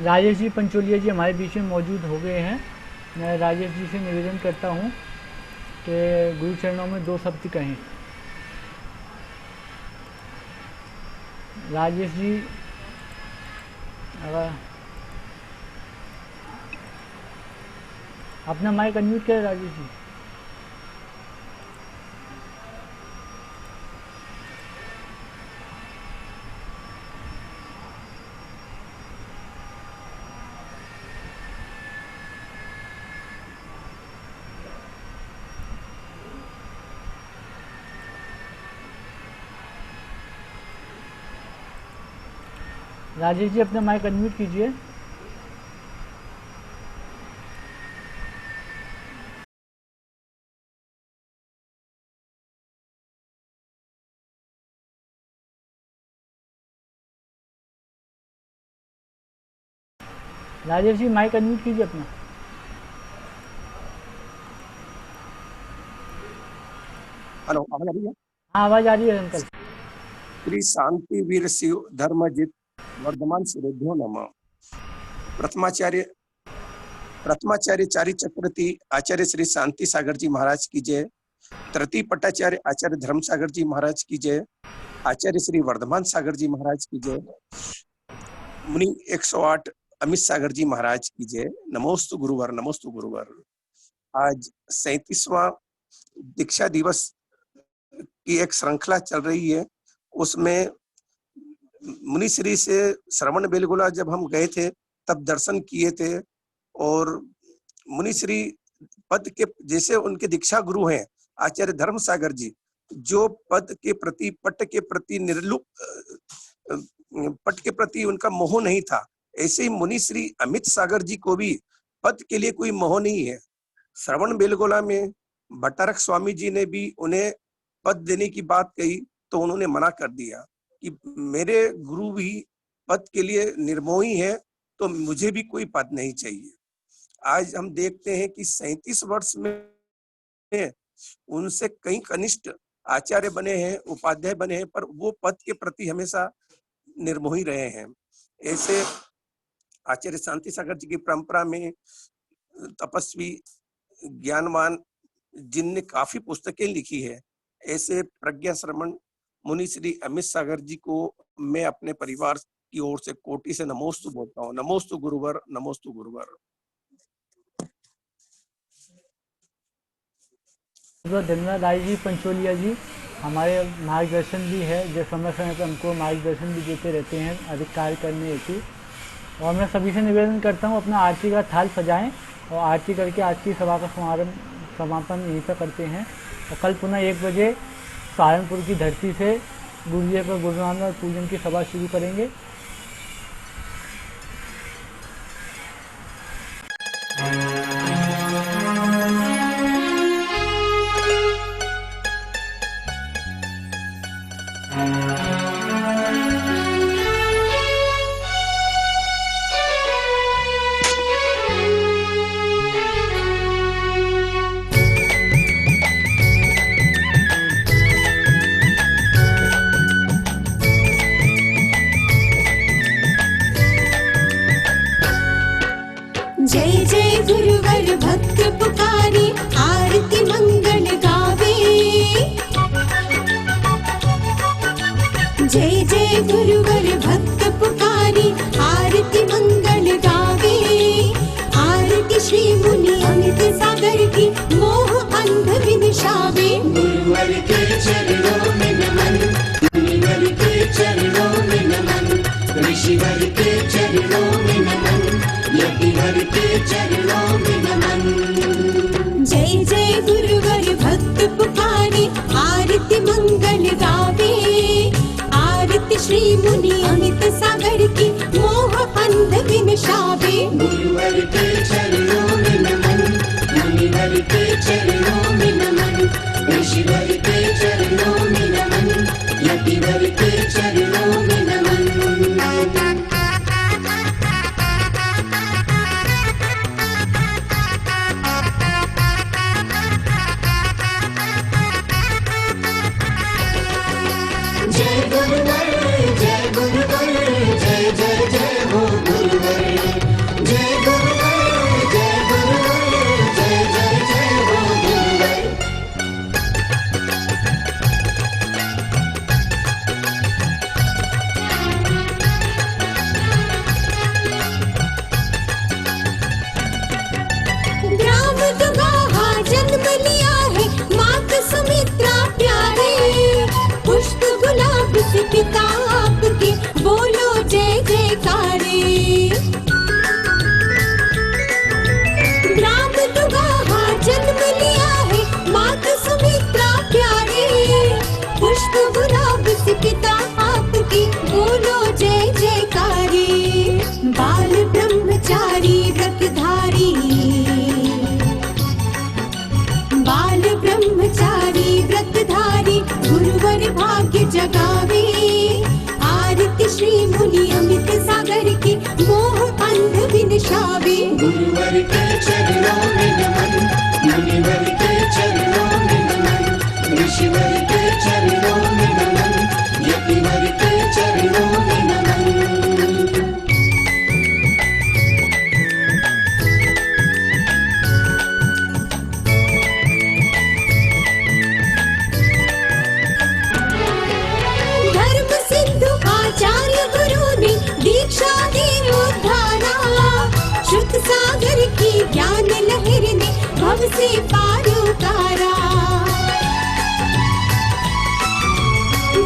राजेश जी पंचोलिया जी हमारे बीच में मौजूद हो गए हैं। मैं राजेश जी से निवेदन करता हूं कि गुरु चरणों में 2 शब्द कहें। राजेश जी अगर अपना माइक अनम्यूट करें राजेश जी। राजेश जी अपना माइक अनम्यूट कीजिए। राजेश जी माइक अनम्यूट कीजिए अपना। हेलो, आवाज आ रही है? हाँ आवाज आ रही है अंकल। श्री शांति वीर शिव धर्मजित वर्धमान श्रीभ्यो नमः। प्रथमाचार्य चारी चक्रवर्ती आचार्य श्री शांति सागर जी महाराज की जय। तृतीय पट्टाचार्य आचार्य धर्म सागर जी महाराज की जय। आचार्य श्री वर्धमान सागर जी महाराज की जय। मुनि 108 अमित सागर जी महाराज की जय। नमोस्तु गुरुवर, नमोस्तु गुरुवर। आज 37वां दीक्षा दिवस की एक श्रृंखला चल रही है। उसमें मुनिश्री से श्रवण बेलगोला जब हम गए थे तब दर्शन किए थे और मुनिश्री पद के जैसे उनके दीक्षा गुरु हैं आचार्य धर्म सागर जी, जो पद के प्रति पट के प्रति निर्लुप पट के प्रति उनका मोह नहीं था, ऐसे ही मुनिश्री अमित सागर जी को भी पद के लिए कोई मोह नहीं है। श्रवण बेलगोला में भट्टारक स्वामी जी ने भी उन्हें पद देने की बात कही तो उन्होंने मना कर दिया कि मेरे गुरु भी पद के लिए निर्मोही है तो मुझे भी कोई पद नहीं चाहिए। आज हम देखते हैं कि 37 वर्ष में उनसे कई कनिष्ठ आचार्य बने हैं, उपाध्याय बने हैं, पर वो पद के प्रति हमेशा निर्मोही रहे हैं। ऐसे आचार्य शांति सागर जी की परंपरा में तपस्वी ज्ञानवान जिनने काफी पुस्तकें लिखी है, ऐसे प्रज्ञा श्रमण मुनि श्री अमित सागर जी को मैं अपने परिवार की ओर से कोटि से नमोस्तु बोलता हूँ। नमोस्तु गुरुवर, नमोस्तु गुरुवर। धन्यवाद राय जी पंचोलिया जी, हमारे मार्गदर्शन भी है जो समय समय पर हमको मार्गदर्शन भी देते रहते हैं अधिक कार्य करने हेतु। और मैं सभी से निवेदन करता हूँ अपना आरती का थाल सजाएं और आरती करके आज की सभा का समापन यहीं पर करते हैं। और कल पुनः 1 बजे सहारनपुर की धरती से गुरुजी पर गुरुनाम और पूजन की सभा शुरू करेंगे। गुरुवर भक्त पुकारी आरती मंगल गावे। जय जय गुरुवर भक्त पुकारी आरती मंगल गावे। आरती श्री मुनि अमित सागर की मोह अंध विनिशावे। गुरुवर के चरणों में नमन, मुनिवर के चरणों में नमन, ऋषिवर के चरणों में नमन, यतिवर के चरणों में नमन। जय जय गुरुवर भक्त पुकारी आरती मंगल गावे। आरती श्री मुनि अमित सागर की मोह अंध विनिशावे। गुरुवर के चरणों में नमन, मुनिवर के चरणों में नमन, ऋषिवर के चरणों में नमन, यतिवर के चरणों में नमन। जय गुरुवर, जय गुरुवर, जय जय जय हो गुरुवर। जय गुरुवर, जय गुरुवर, जय जय जय हो गुरुवर। ग्राम दुगाहा जन्म लिया है मात सुमित्रा प्यारे। पुष्प गुलाब से पिता आपके बोलो जय जयकारे। ग्राम दुगाहा जन्म लिया है मात सुमित्रा प्यारे। पुष्प गुलाब से पिता आपके बोलो जय जयकारे। बाल ब्रह्मचारी व्रतधारी, बाल ब्रह्मचारी व्रतधारी गुरुवर भाग्य जगावे। आरती श्री मुनि अमित सागर की मोह अंध विनिशावे। गुरुवर के चरणों में नमन, मुनिवर के चरणों में नमन, ऋषिवर के चरणों में नमन, यतिवर के चरणों में नमन। धर्म सिंधु आचार्य गुरु ने दीक्षा दी उद्धारा। श्रुत सागर की ज्ञान लहर ने भव से पार उतारा।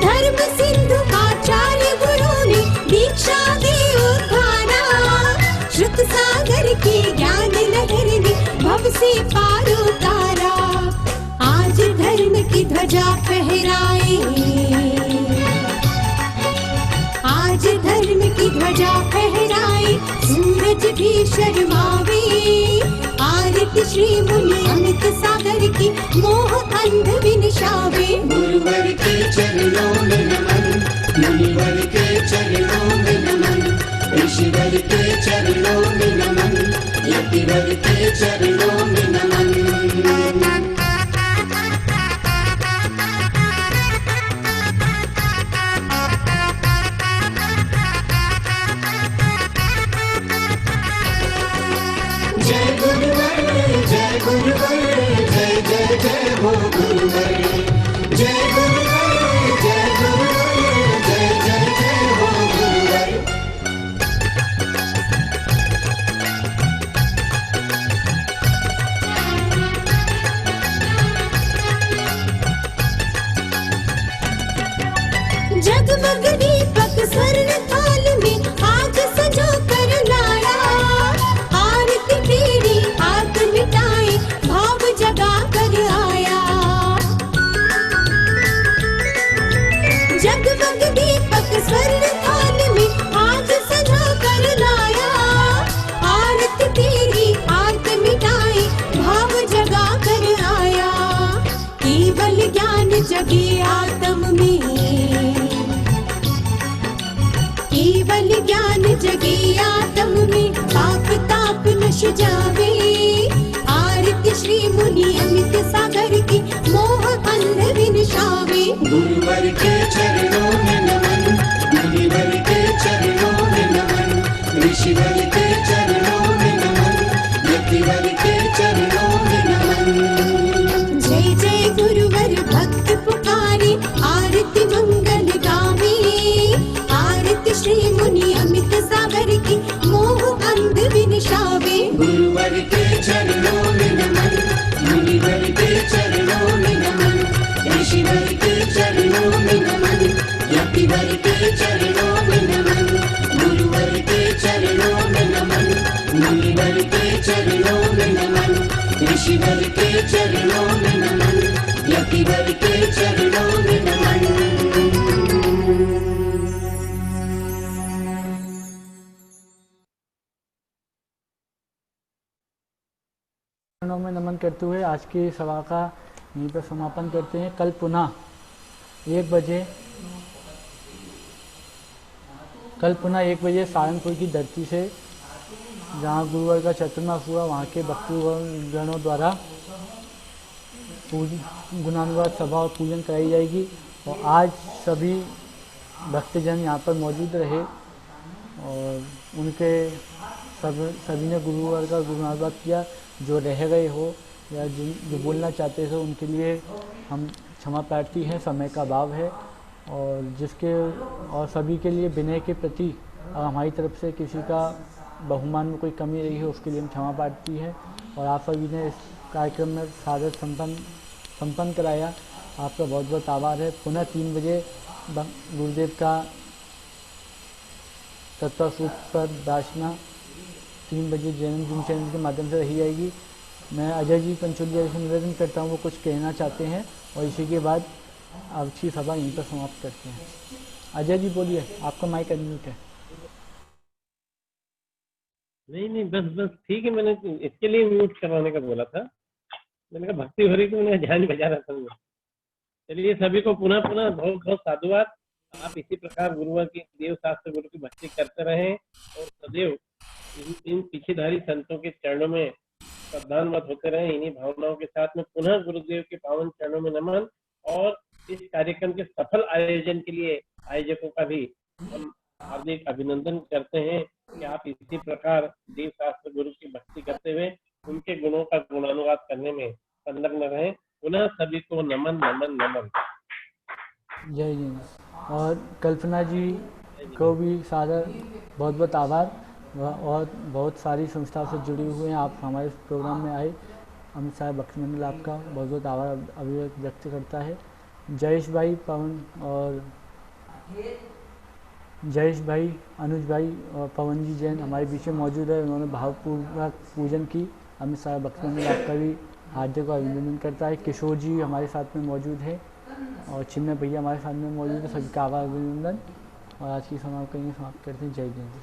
धर्म सिंधु आचार्य गुरु ने दीक्षा दी उद्धारा। श्रुत सागर की ज्ञान लहर ने भव से पार उतारा। आज धर्म की ध्वजा फहराए, आज धर्म की ध्वजा फहराए। सूरज भी शर्मावे। आरती श्री मुनि अमित सागर की मोह अंध विनिशावे। गुरुवर के चरणों में नमन, मुनिवर के चरणों में नमन, ऋषिवर के चरणों में नमन, यतिवर के चरणों में नमन। जय गुरुवर, जय गुरुवर, जय जय जय हो गुरुवर। जय गुरुवर, जय गुरुवर, जय जय जय हो गुरुवर। जगमग दीपक स्वर्ण थाल में आज सजो कर लाया। आरती तेरी आग मिटाए भाव जगा कर आया। जगमग दीपक स्वर्ण थाल में आज सजा कर लाया। आरती तेरी आग मिटाए भाव जगा कर आया। केवल ज्ञान जगे आत्म में, केवल ज्ञान जगे आत्म में। पाप ताप नश जावे। आरती श्री मुनि अमित सागर की मोह अंध विनिशावे। गुरुवर के चरणों में नमन, मुनिवर के चरणों में नमन, ऋषिवर के चरणों में नमन, यतिवर के ऋषिवर के चरणों में नमन, यतिवर के चरणों में नमन। चरणों में नमन करते हुए आज की सभा का यहीं पर समापन करते हैं। कल पुनः 1 बजे सहारनपुर की धरती से जहाँ गुरुवार का चतुर्मास हुआ वहाँ के भक्तगणों द्वारा गुणानुवाद सभा और पूजन कराई जाएगी। और आज सभी भक्तजन यहाँ पर मौजूद रहे और उनके सभी ने गुरुवार का गुणानुवाद किया। जो रह गए हो या जो बोलना चाहते थे उनके लिए हम क्षमा प्रार्थी हैं, समय का अभाव है। और सभी के लिए विनय के प्रति हमारी तरफ से किसी का बहुमान में कोई कमी रही है उसके लिए हम क्षमा प्रार्थी हैं। और आप सभी ने इस कार्यक्रम में सादर संपन्न कराया, आपका बहुत बहुत आभार है। पुनः 3 बजे गुरुदेव का तत्व सूत्र पर दासना 3 बजे जन्मदिन चैनल के माध्यम से रही जाएगी। मैं अजय जी पंचोलिया से निवेदन करता हूँ वो कुछ कहना चाहते हैं और इसी के बाद अच्छी सभा यहीं पर समाप्त करते हैं। अजय जी बोलिए, आपका माइक अनम्यूट है। नहीं बस ठीक है, मैंने इसके लिए म्यूट करवाने का बोला था। मैंने कहा भक्ति हो रही थी, मैंने ध्यान बजा रहा था मैं। चलिए सभी को पुनः बहुत बहुत साधुवाद। आप इसी प्रकार गुरुवार की देव शास्त्र गुरु की भक्ति करते रहें और सदैव इन पीछेधारी संतों के चरणों में श्रद्धान्वित होते रहे। इन्हीं भावनाओं के साथ में पुनः गुरुदेव के पावन चरणों में नमन। और इस कार्यक्रम के सफल आयोजन के लिए आयोजकों का भी हम हार्दिक अभिनंदन करते हैं कि आप इसी प्रकार देव शास्त्र गुरु की भक्ति करते हुए उनके गुणों का गुणानुवाद करने में संलग्न रहें। पुनः सभी को नमन नमन नमन। जय हिंद। और कल्पना जी को भी सादर बहुत बहुत आभार। और बहुत सारी संस्थाओं से जुड़ी हुए हैं, आप हमारे प्रोग्राम में आए। अमित साहब भक्ति मंडल आपका बहुत बहुत आभार अभिव्यक्त व्यक्त करता है। जयेश भाई पवन और जयेश भाई, अनुज भाई और पवन जी जैन हमारे बीच में मौजूद है। उन्होंने भावपूर्वक पूजन की। अमित साहब भक्ति मंडल आपका भी हार्दिक अभिनंदन करता है। किशोर जी हमारे साथ में मौजूद है और चिन्मय भैया हमारे साथ में मौजूद है। सभी का आभार अभिनंदन। और आज की समाप्त करेंगे, समाप्त करते हैं। जय हिंद।